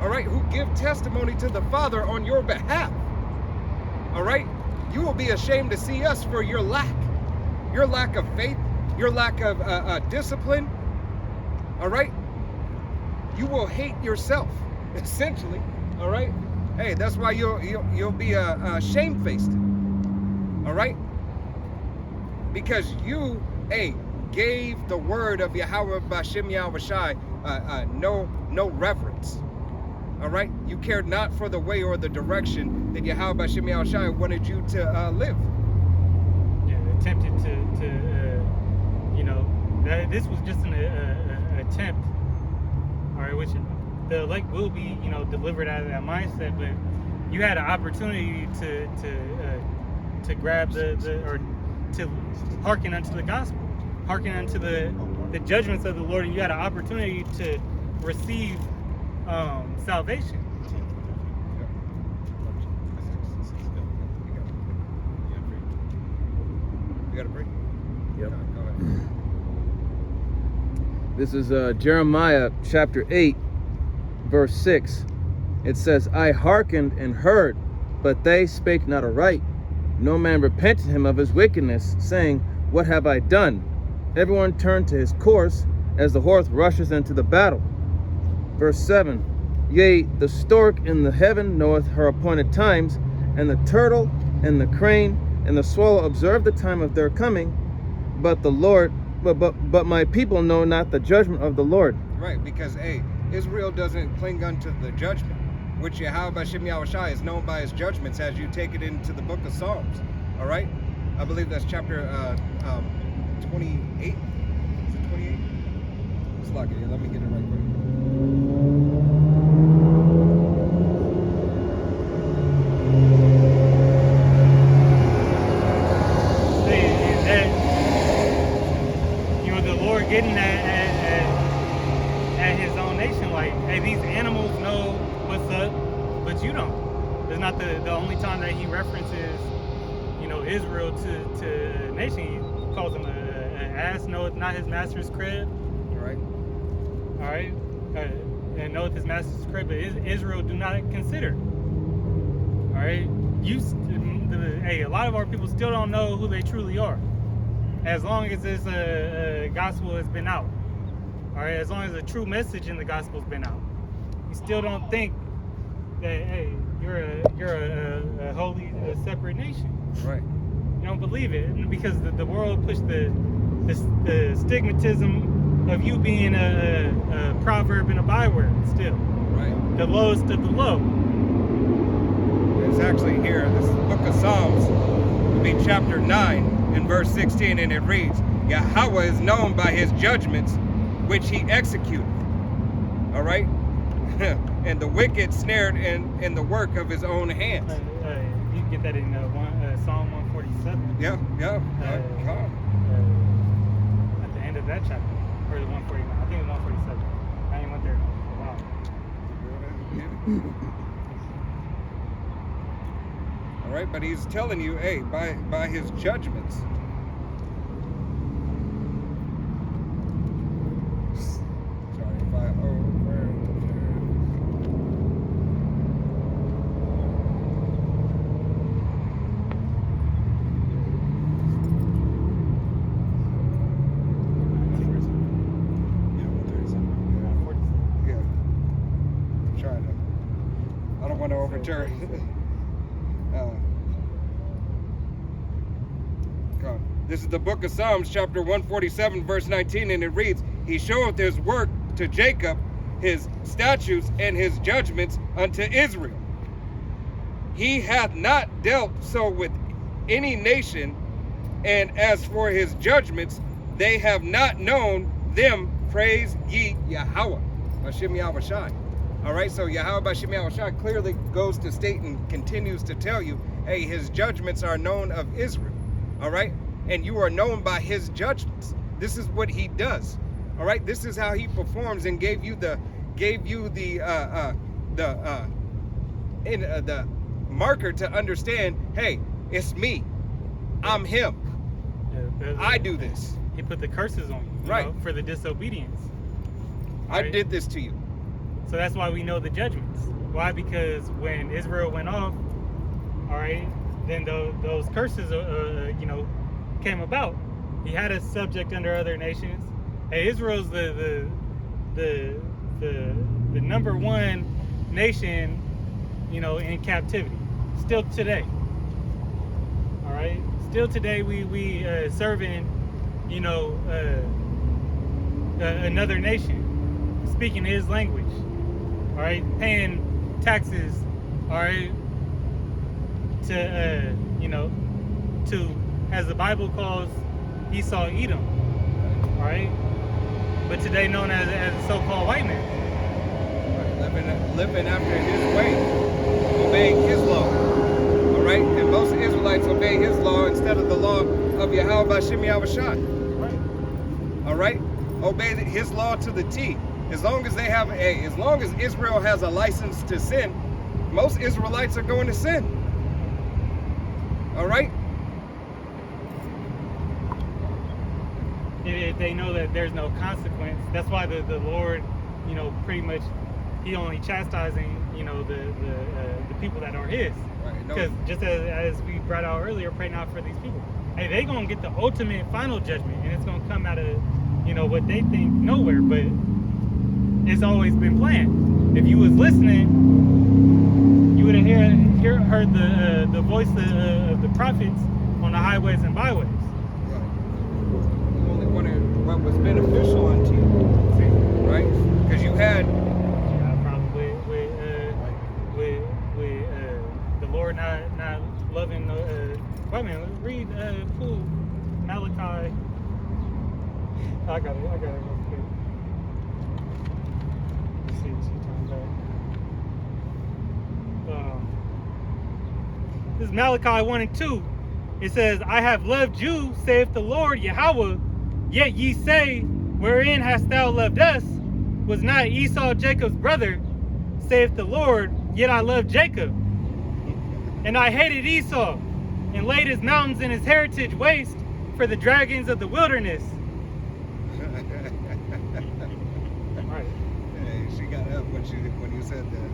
All right? Who give testimony to the Father on your behalf. All right? You will be ashamed to see us for your lack of faith, your lack of discipline. All right? You will hate yourself, essentially. All right? Hey, that's why you'll be shamefaced. All right? Because you, gave the word of Yahweh Bashem Yahweh Shai no reverence. All right? You cared not for the way or the direction that Yahweh Bashem Yahweh Shai wanted you to live. Yeah, attempted this was just an attempt. All right, which the elect will be, delivered out of that mindset. But you had an opportunity to grab or to hearken unto the gospel, hearken unto the judgments of the Lord, and you had an opportunity to receive salvation. You got to pray? Yep. Go ahead. This is Jeremiah chapter 8, verse 6. It says, I hearkened and heard, but they spake not aright. No man repented him of his wickedness, saying, what have I done? Everyone turned to his course, as the horse rushes into the battle. Verse 7. Yea, the stork in the heaven knoweth her appointed times, and the turtle and the crane and the swallow observe the time of their coming, but the Lord, but my people know not the judgment of the Lord. Right, because Israel doesn't cling unto the judgment, which Yahweh Bashem Yahweh Shai is known by his judgments as you take it into the book of Psalms. All right, I believe that's chapter 28. Is it 28? Let's lock it here. Let me get it right quick. Getting at his own nation, like, hey, these animals know what's up, but you don't. It's not the only time that he references, Israel to nation. He calls him an ass, knoweth not his master's crib. Right. All right. And knoweth his master's crib, but Israel do not consider. All right. A lot of our people still don't know who they truly are. As long as this gospel has been out, all right, as long as the true message in the gospel has been out, you still don't think that, hey, you're a holy, separate nation. Right. You don't believe it because the world pushed the stigmatism of you being a proverb and a byword still. Right. The lowest of the low. It's actually here. This book of Psalms will be chapter 9. In verse 16, and it reads, Yahweh is known by his judgments, which he executed. All right? And the wicked snared in the work of his own hands. You get that in Psalm 147. Yeah. Come. At the end of that chapter, or the 149. I think it's 147. I ain't went there in a while. All right, but he's telling you, hey, by his judgments. Sorry if I I don't want to overturn. This is the book of Psalms, chapter 147, verse 19, and it reads, He showeth his work to Jacob, his statutes and his judgments unto Israel. He hath not dealt so with any nation, and as for his judgments, they have not known them. Praise ye Yahweh. Bashim Yahushai. All right, so Yahweh Bashim Yahushai clearly goes to state and continues to tell you, hey, his judgments are known of Israel. All right, and you are known by his judgments. This is what he does. All right, this is how he performs and gave you the marker to understand. Hey, it's me. I'm him. I do this. He put the curses on you, right, know, for the disobedience. I Right? did this to you. So that's why we know the judgments. Why? Because when Israel went off, all right, then those curses, came about. He had us subject under other nations. Hey, Israel's the number one nation, in captivity. Still today. All right. Still today, we serving, another nation, speaking his language. All right, paying taxes. All right, to as the Bible calls Esau, Edom. All right, but today known as a so-called white man. Right, living after his way, obeying his law. All right, and most Israelites obey his law instead of the law of Yahweh Bashim Yahushai. Right. All right, obey his law to the T. As long as they have as long as Israel has a license to sin, most Israelites are going to sin. All right. If they know that there's no consequence, that's why the Lord, pretty much, he only chastising, the people that are his. Because just as we brought out earlier, praying out for these people, hey, they gonna get the ultimate final judgment, and it's gonna come out of, what they think nowhere, but it's always been planned. If you was listening, you would have heard the voice of the prophets on the highways and byways. You only wanted what was beneficial unto you, right? Because you had probably with the Lord not loving wait a minute, read Malachi. I got it real quick. Let's see what she's talking about. This is Malachi 1 and 2. It says, I have loved you, saith the Lord Yahweh, yet ye say, wherein hast thou loved us? Was not Esau Jacob's brother, saith the Lord, yet I loved Jacob. And I hated Esau, and laid his mountains and his heritage waste for the dragons of the wilderness. Right. Hey, she got up when you said that.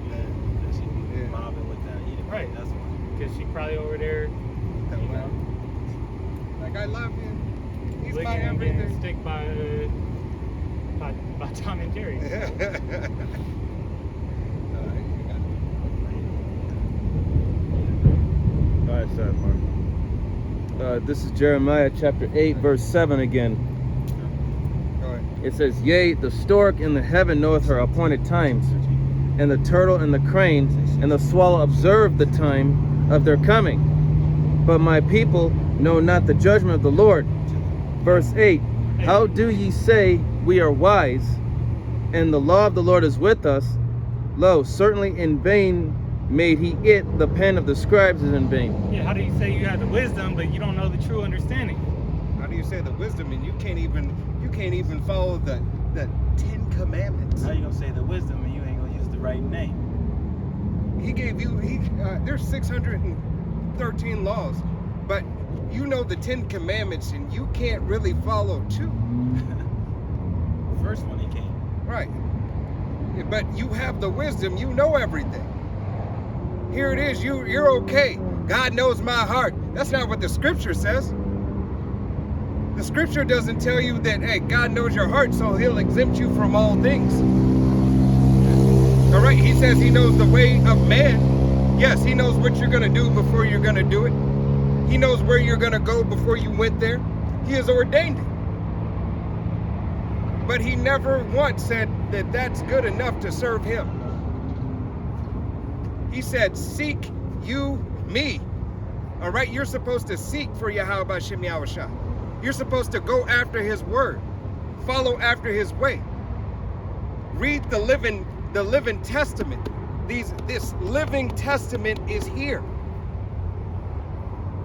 She mobbing with that eating. Right. That's why. Because she probably over there, like, I love you. He's my licking and getting everything. stick by Tom and Jerry. All right, sorry, Mark. This is Jeremiah chapter 8, verse 7 again. Go ahead. It says, Yea, the stork in the heaven knoweth her appointed times, and the turtle and the crane and the swallow observe the time of their coming. But my people know not the judgment of the Lord. Verse 8, How do ye say, we are wise, and the law of the Lord is with us? Lo, certainly in vain made he it the pen of the scribes is in vain. Yeah, how do you say you have the wisdom, but you don't know the true understanding? How do you say the wisdom and you can't even follow the 10 commandments? How you gonna say the wisdom and you ain't gonna use the right name? He gave you there's 613 laws, but you know the 10 commandments and you can't really follow 2. First one he came. Right. But you have the wisdom, you know everything. Here it is, you're okay. God knows my heart. That's not what the scripture says. The scripture doesn't tell you that, hey, God knows your heart, so he'll exempt you from all things. All right, he says he knows the way of man. Yes, he knows what you're going to do before you're going to do it. He knows where you're going to go before you went there. He has ordained it. But he never once said that that's good enough to serve him. He said, seek you me. All right, you're supposed to seek for Yahweh B'Shem Yahushua. You're supposed to go after his word, follow after his way. Read the living testament. This living testament is here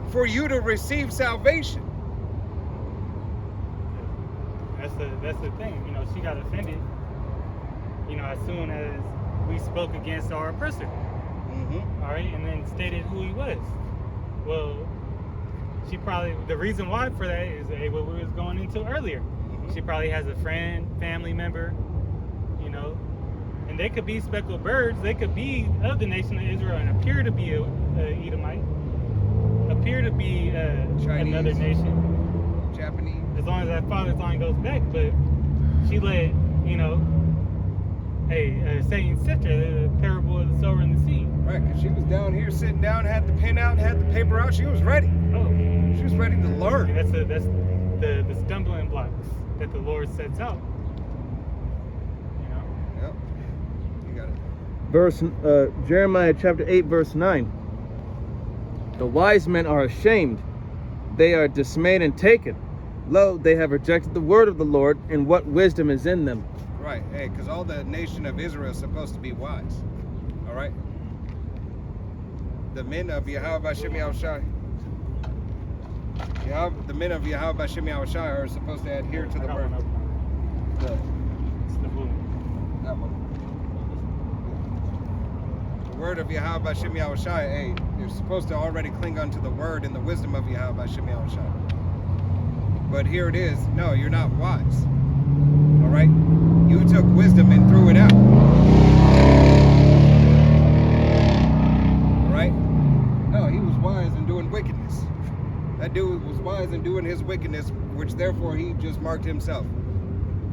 for you to receive salvation. That's the thing. You know, she got offended, you know, as soon as we spoke against our oppressor. Mm-hmm. All right, and then stated who he was. Well, she probably, the reason why for that is what we was going into earlier. Mm-hmm. She probably has a friend, family member, you know, and they could be speckled birds. They could be of the nation of Israel and appear to be a Edomite, appear to be Chinese, another nation. Japanese. As long as that father's line goes back, but she let, you know, Satan sift her, the parable of the sower and the seed. Right, because she was down here sitting down, had the pen out, had the paper out. She was ready. Oh, She was ready to learn. that's the stumbling blocks that the Lord sets out. You know. Yep. You got it. Verse Jeremiah chapter 8, verse 9. The wise men are ashamed. They are dismayed and taken. Lo, they have rejected the word of the Lord, and what wisdom is in them. Right, hey, because all the nation of Israel is supposed to be wise. All right? The men of Yahweh B'Shem Yahushua, the men of Yahweh B'Shem Yahushua are supposed to adhere to the word. It's the blue. That one. The word of Yahweh B'Shem Yahushua, hey, you're supposed to already cling unto the word and the wisdom of Yahweh B'Shem Yahushua. But here it is, no, you're not wise. All right? You took wisdom and threw it out. All right? No, he was wise in doing wickedness. That dude was wise in doing his wickedness, which therefore he just marked himself.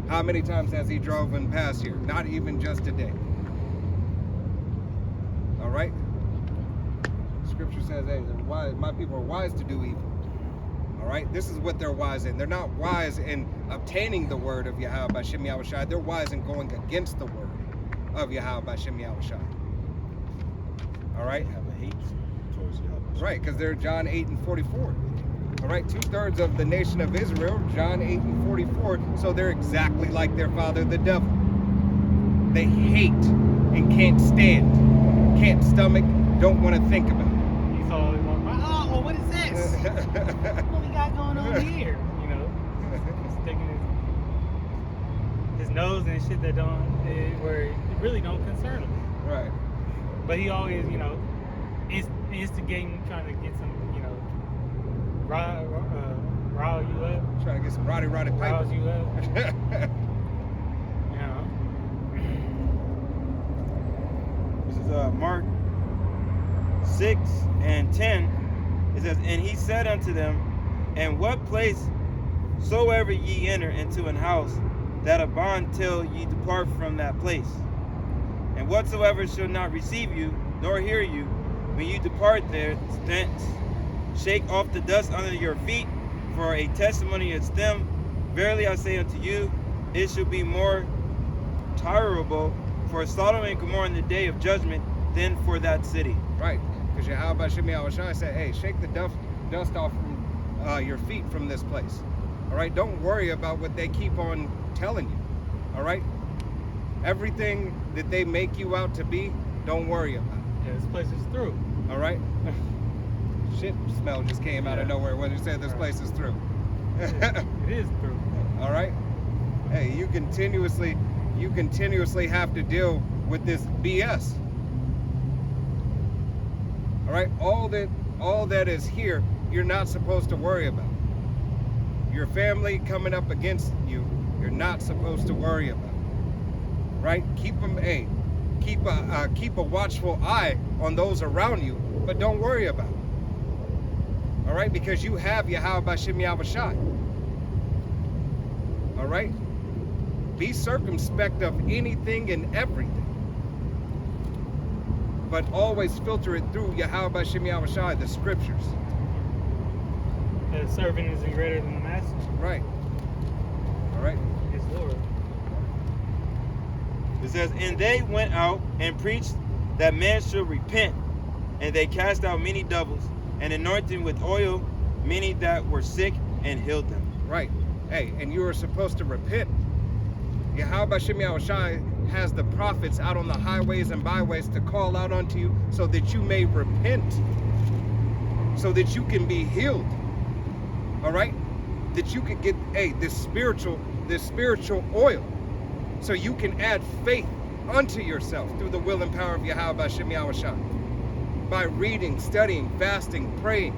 How many times has he driven past here? Not even just today. All right? Scripture says, hey, my people are wise to do evil. All right, this is what they're wise in. They're not wise in obtaining the word of Yahweh B'Shem Yahushua. They're wise in going against the word of Yahweh B'Shem Yahushua. All right? Have a hate towards Yahweh. Right, because they're John 8 and 44. All right, 2/3 of the nation of Israel, John 8 and 44. So they're exactly like their father, the devil. They hate and can't stand, can't stomach, don't want to think about it. He's always like, oh, what is this? What we got going on here? You know, sticking his nose and shit that where it really don't concern him. Right. But he always, you know, instigating, trying to get some, you know, rile you up. Trying to get some roddy Rouse pipe. you up. You know. This is Mark 6 and 10. It says, and he said unto them, and what place soever ye enter into an house, that abide till ye depart from that place. And whatsoever shall not receive you, nor hear you, when you depart thence, shake off the dust under your feet, for a testimony against them. Verily I say unto you, it shall be more tolerable for Sodom and Gomorrah in the day of judgment than for that city. Right. Because Yahweh B'Shem Yahushua said, hey, shake the dust off from your feet from this place. All right? Don't worry about what they keep on telling you. All right? Everything that they make you out to be, don't worry about it. Yeah, this place is through. All right. Shit smell just came out of nowhere when you said this place is through. It is through. All right. Hey, you continuously have to deal with this BS. All right. All that is here, you're not supposed to worry about. Your family coming up against you, you're not supposed to worry about. Right? Keep a watchful eye on those around you, but don't worry about it. All right? Because you have Yahweh B'Shem Yahushai. All right? Be circumspect of anything and everything. But always filter it through Yahweh B'Shem Yahushai, the scriptures. The servant isn't greater than the master. Right. All right? His Lord. It says, and they went out and preached that man should repent, and they cast out many devils, and anointed with oil many that were sick, and healed them. Right. Hey, and you are supposed to repent. Yahweh B'Shem Yahushai has the prophets out on the highways and byways to call out unto you so that you may repent, so that you can be healed. All right? That you can get this spiritual oil, so you can add faith unto yourself through the will and power of Yahweh B'Shem Yahushai. By reading, studying, fasting, praying,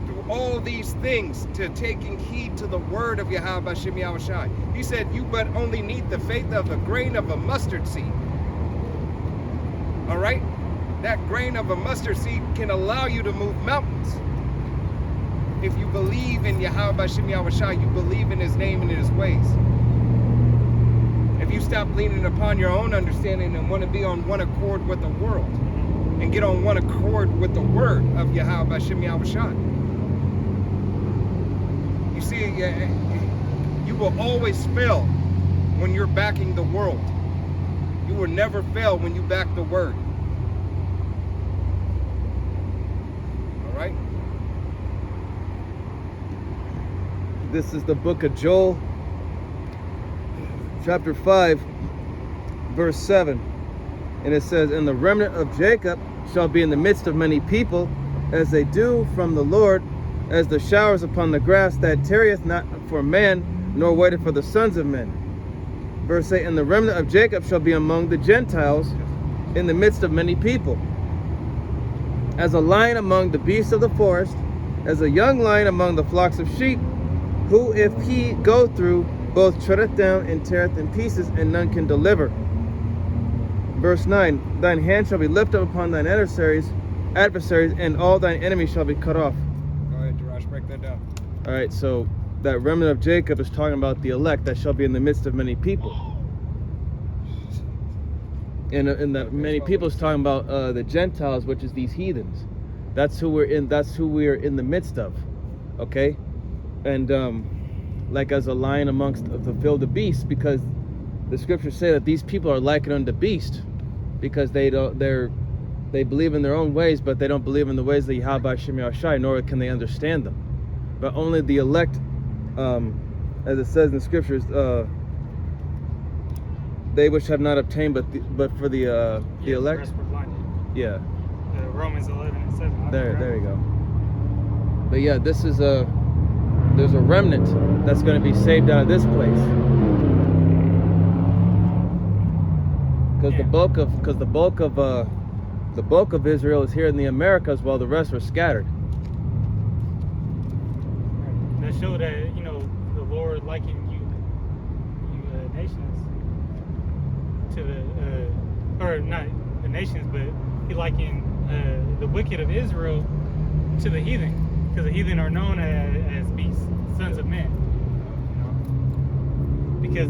through all these things, to taking heed to the word of Yahweh B'Shem Yahushai. He said, you but only need the faith of a grain of a mustard seed. All right? That grain of a mustard seed can allow you to move mountains. If you believe in Yahweh B'Shem Yahushai, you believe in his name and in his ways. If you stop leaning upon your own understanding and want to be on one accord with the world, and get on one accord with the word of Yahweh B'Shem Yahushai. You see, you will always fail when you're backing the world. You will never fail when you back the word. All right? This is the book of Joel, chapter 5, verse 7. And it says, and the remnant of Jacob shall be in the midst of many people, as they do from the Lord, as the showers upon the grass, that tarrieth not for man, nor waiteth for the sons of men. Verse 8, and the remnant of Jacob shall be among the Gentiles, in the midst of many people, as a lion among the beasts of the forest, as a young lion among the flocks of sheep, who if he go through, both treadeth down and teareth in pieces, and none can deliver. Verse 9, thine hand shall be lifted up upon thine adversaries, and all thine enemies shall be cut off. Go ahead, Jerash, break that down. All right, so that remnant of Jacob is talking about the elect that shall be in the midst of many people. And that many people is talking about the Gentiles, which is these heathens. That's who we're in. That's who we are in the midst of. Okay, and like as a lion amongst the field of beasts, because the scriptures say that these people are likened unto beasts, because they believe in their own ways, but they don't believe in the ways of Yahweh B'Shem Yahushai, nor can they understand them. But only the elect, as it says in the scriptures, they which have not obtained, but for the elect. Rest were blinded. Yeah. Romans 11:7. There you go. But yeah, this is there's a remnant that's going to be saved out of this place. Because the bulk of Israel is here in the Americas, while the rest are scattered. That show that the Lord likened you nations to or not the nations, but He likened the wicked of Israel to the heathen, because the heathen are known as beasts, sons of men. Because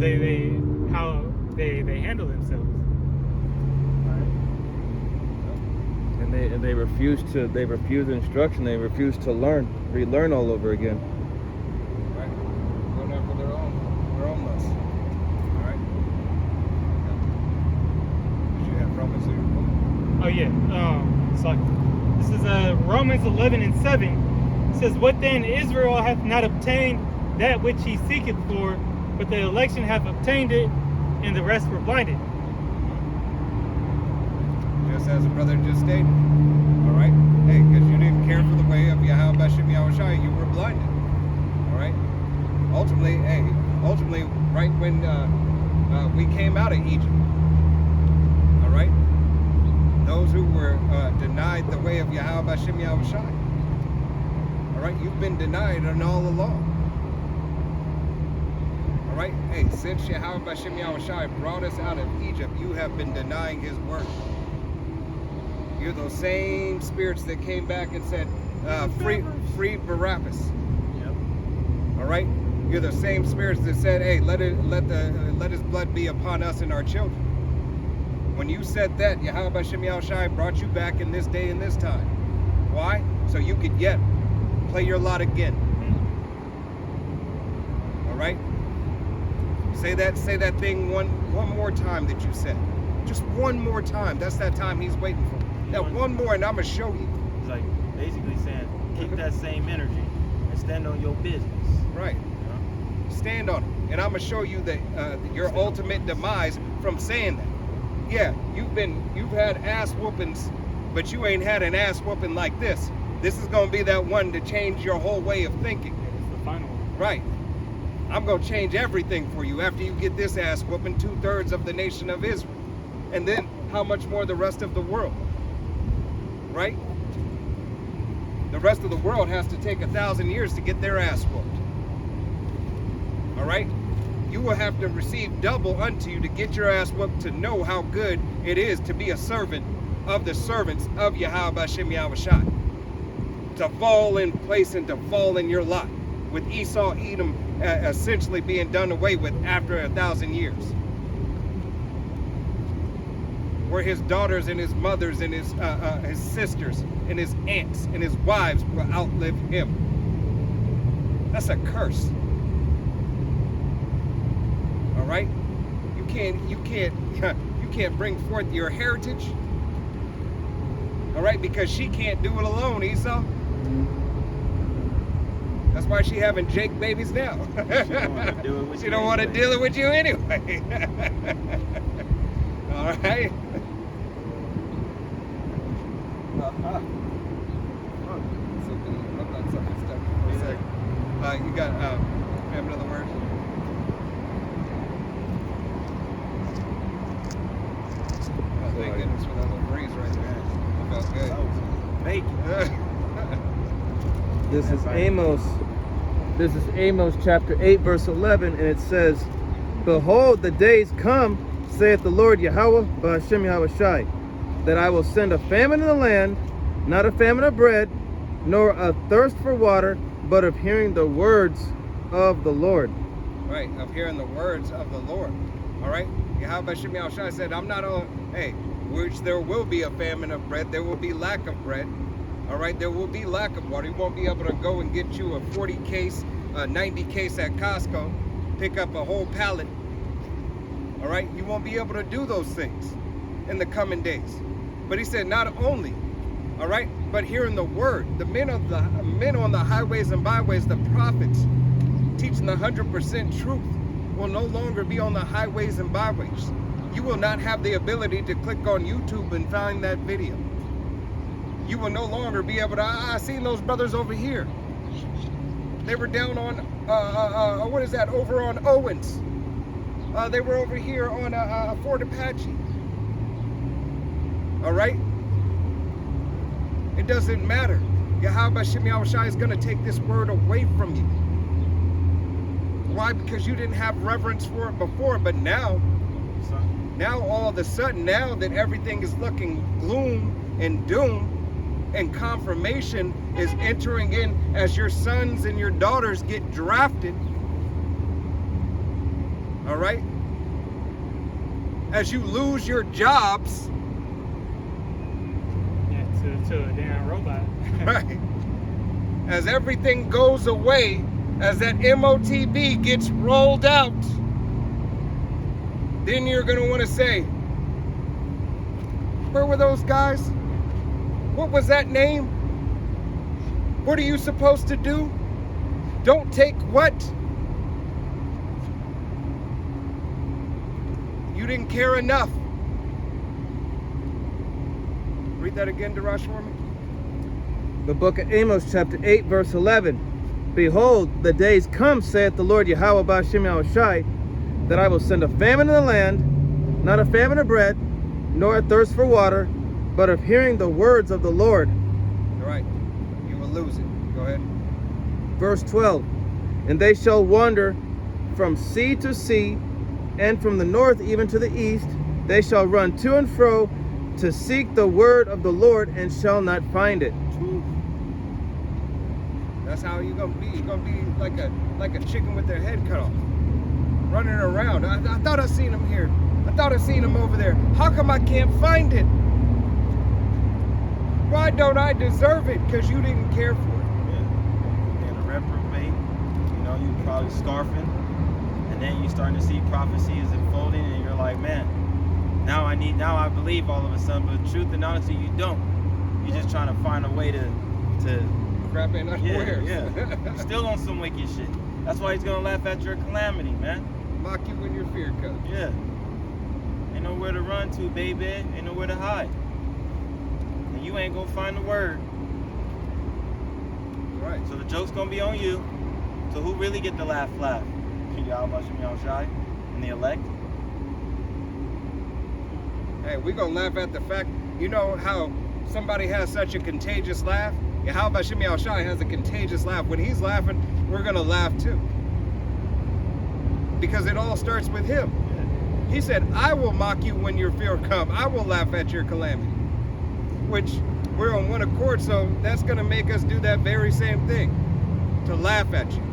how they handle themselves. And they refuse instruction. They refuse to relearn all over again. Right? Going after their own lust. All right? Did you have Romans there? Oh yeah. So this is Romans 11:7. It says, what then? Israel hath not obtained that which he seeketh for, but the election hath obtained it, and the rest were blinded. Yep. just as a brother just stated. All right? Hey, because you didn't care for the way of Yahweh Bashem Yahushai, you were blinded. All right? Ultimately, right when we came out of Egypt, all right? Those who were denied the way of Yahweh Bashem Yahushai, all right? You've been denied and all along. All right? Hey, since Yahweh Bashem Yahushai brought us out of Egypt, you have been denying his word. You're those same spirits that came back and said, free Barabbas. Yep. All right? You're the same spirits that said, hey, let his blood be upon us and our children. When you said that, Yahweh Bashem Yahushai brought you back in this day and this time. Why? So you could yet play your lot again. All right? Say that thing one more time that you said. Just one more time. That's that time he's waiting for. That one more, and I'm gonna show you. He's like basically saying, keep that same energy and stand on your business. Right. Stand on it, and I'm gonna show you that your ultimate demise from saying that. Yeah, you've had ass whoopings, but you ain't had an ass whooping like this. This is gonna be that one to change your whole way of thinking. It's the final one. Right. I'm gonna change everything for you after you get this ass whooping 2/3 of the nation of Israel, and then how much more the rest of the world? Right? The rest of the world has to take 1,000 years to get their ass whooped. All right? You will have to receive double unto you to get your ass whooped, to know how good it is to be a servant of the servants of Yahweh Bashem Yahushai. To fall in place and to fall in your lot, with Esau Edom essentially being done away with after 1,000 years. Where his daughters and his mothers and his sisters and his aunts and his wives will outlive him. That's a curse. All right? You can't bring forth your heritage. All right? Because she can't do it alone, Esau. That's why she having Jake babies now. She don't want to deal it with you anyway. All right? You got have another word? Oh, thank goodness for that little breeze right there. That felt good. Thank you. This is Amos chapter 8 verse 11, and it says, behold, the days come, saith the Lord Yahweh Ba'ashem Yahushai, that I will send a famine in the land, not a famine of bread, nor a thirst for water, but of hearing the words of the Lord. Right, of hearing the words of the Lord. All right? Yahweh Bashem Yahushai said, I'm not on, hey, which there will be a famine of bread, there will be lack of bread. All right, there will be lack of water. You won't be able to go and get you a 40 case, a 90 case at Costco, pick up a whole pallet. All right, you won't be able to do those things in the coming days. But he said, not only, all right, but hearing the word, the men on the highways and byways, the prophets teaching the 100% truth will no longer be on the highways and byways. You will not have the ability to click on YouTube and find that video. You will no longer be able to, I seen those brothers over here. They were down on, what is that, over on Owens. They were over here on Fort Apache. All right? It doesn't matter. Yahweh Bashem Yahushai is going to take this word away from you. Why? Because you didn't have reverence for it before, but now all of a sudden, now that everything is looking gloom and doom, and confirmation is entering in as your sons and your daughters get drafted, all right? As you lose your jobs, to a damn robot. right? As everything goes away, as that MOTB gets rolled out, then you're going to want to say, where were those guys? What was that name? What are you supposed to do? Don't take what? You didn't care enough. Read that again, Darash, for me. The book of Amos, chapter 8, verse 11. Behold, the days come, saith the Lord Yahweh Ba'ashem Yahushai, that I will send a famine in the land, not a famine of bread, nor a thirst for water, but of hearing the words of the Lord. All right. You will lose it. Go ahead. Verse 12. And they shall wander from sea to sea, and from the north even to the east. They shall run to and fro to seek the word of the Lord, and shall not find it. That's how you're gonna be. You're gonna be like a chicken with their head cut off, running around. I thought I seen him here. I thought I seen him over there. How come I can't find it? Why don't I deserve it? Because you didn't care for it. Yeah. And a reprobate, you know, you probably scarfing, and then you starting to see prophecies unfolding, and you're like, man, now I believe all of a sudden. But truth and honesty, you don't. You're just trying to find a way to crap ain't unaware. Yeah. Still on some wicked shit. That's why he's gonna laugh at your calamity, man. Mock you when your fear comes. Yeah. Ain't nowhere to run to, baby. Ain't nowhere to hide. And you ain't gonna find the word. Right. So the joke's gonna be on you. So who really get the laugh? Yahweh Shem Yahushai and the elect. Hey, we gonna laugh at the fact, you know how somebody has such a contagious laugh? Yahweh Shem Yahushai has a contagious laugh. When he's laughing, we're gonna laugh too. Because it all starts with him. He said, I will mock you when your fear come. I will laugh at your calamity. Which we're on one accord, so that's gonna make us do that very same thing. To laugh at you.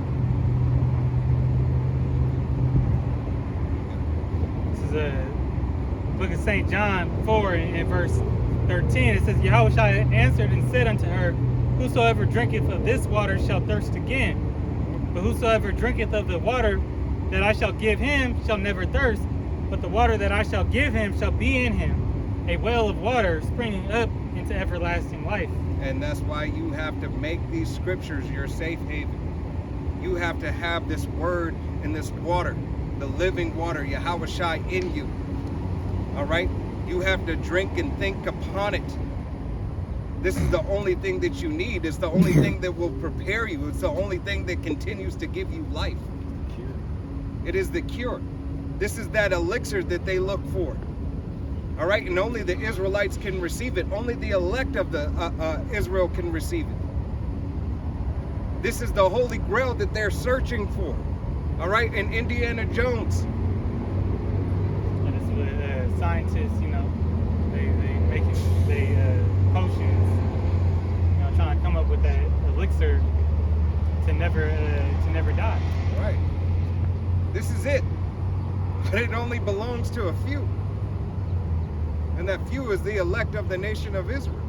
This is a book of St. John 4 and verse 13. It says, Yahushua answered and said unto her, whosoever drinketh of this water shall thirst again. But whosoever drinketh of the water that I shall give him shall never thirst. But the water that I shall give him shall be in him, a well of water springing up into everlasting life. And that's why you have to make these scriptures your safe haven. You have to have this word and this water, the living water, Yahushai, in you. All right? You have to drink and think upon it. This is the only thing that you need. It's the only thing that will prepare you. It's the only thing that continues to give you life. It is the cure. This is that elixir that they look for. All right? And only the Israelites can receive it. Only the elect of the Israel can receive it. This is the holy grail that they're searching for. All right? And Indiana Jones. And it's what scientists, you know, they potions, you know, trying to come up with that elixir to never die. Right. This is it. But it only belongs to a few. And that few is the elect of the nation of Israel.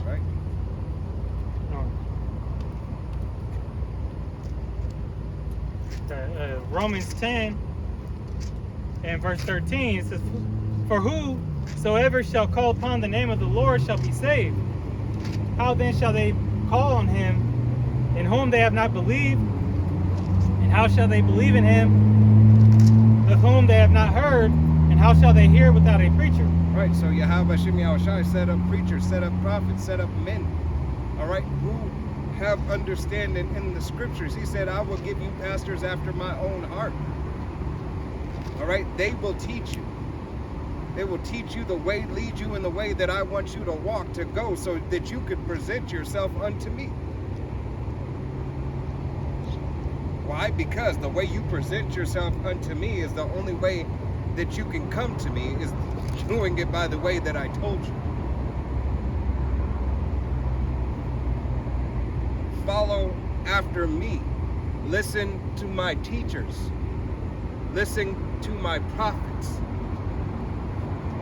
Right? Romans 10 and verse 13, it says, for whosoever shall call upon the name of the Lord shall be saved. How then shall they call on him in whom they have not believed? And how shall they believe in him of whom they have not heard? And how shall they hear without a preacher? Right, so Yahweh Shem Yahushai set up preachers, set up prophets, set up men, all right, who have understanding in the scriptures. He said, I will give you pastors after my own heart. All right, they will teach you. They will teach you the way, lead you in the way that I want you to walk, to go, so that you could present yourself unto me. Why? Because the way you present yourself unto me is the only way that you can come to me, is doing it by the way that I told you. Follow after me. Listen to my teachers. Listen to my prophets.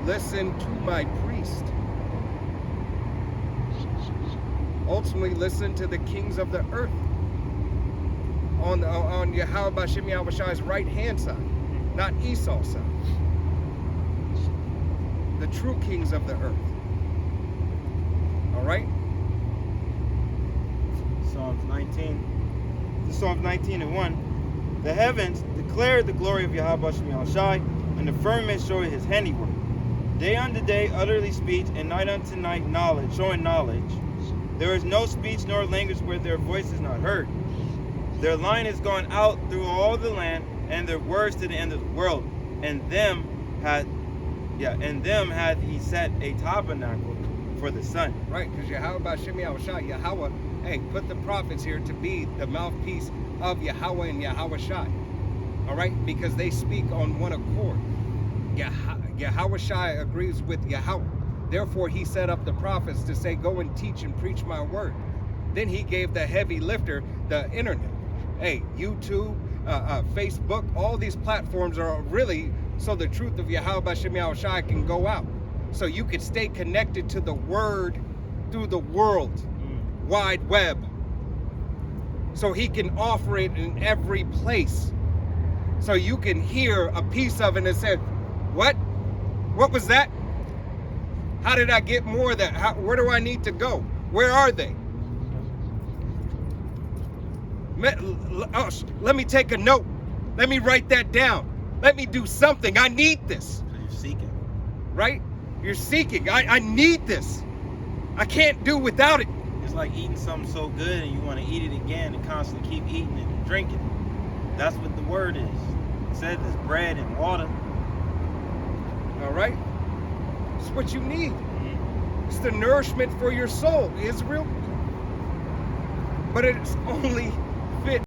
Listen to my priest. Ultimately, listen to the kings of the earth. On Yahweh Shem Yahushai's right hand side, not Esau's side. The true kings of the earth. All right? Psalms 19. Psalms 19 and 1. The heavens declare the glory of Yahweh Shem Yahushai, and the firmament showeth his handiwork. Day unto day utterly speech, and night unto night knowledge, showing knowledge. There is no speech nor language where their voice is not heard. Their line is gone out through all the land, and their words to the end of the world. And them hath he set a tabernacle for the sun. Right, because Yahweh B'Hashem Yahushai, Yahweh, hey, put the prophets here to be the mouthpiece of Yahweh and Yahweh Shai. All right, because they speak on one accord. Yahweh Shai agrees with Yahweh. Therefore, he set up the prophets to say, go and teach and preach my word. Then he gave the heavy lifter the internet. Hey, YouTube, Facebook, all these platforms are really so the truth of Yahweh B'Hashem Yahushai can go out. So you can stay connected to the word through the world wide web. So he can offer it in every place. So you can hear a piece of it and say, what? What was that? How did I get more of that? Where do I need to go? Where are they? Let me take a note. Let me write that down. Let me do something. I need this. You're seeking. Right? You're seeking. I need this. I can't do without it. It's like eating something so good and you want to eat it again and constantly keep eating it and drinking it. That's what the word is. It says it's bread and water. All right? It's what you need. It's the nourishment for your soul, Israel. But it's only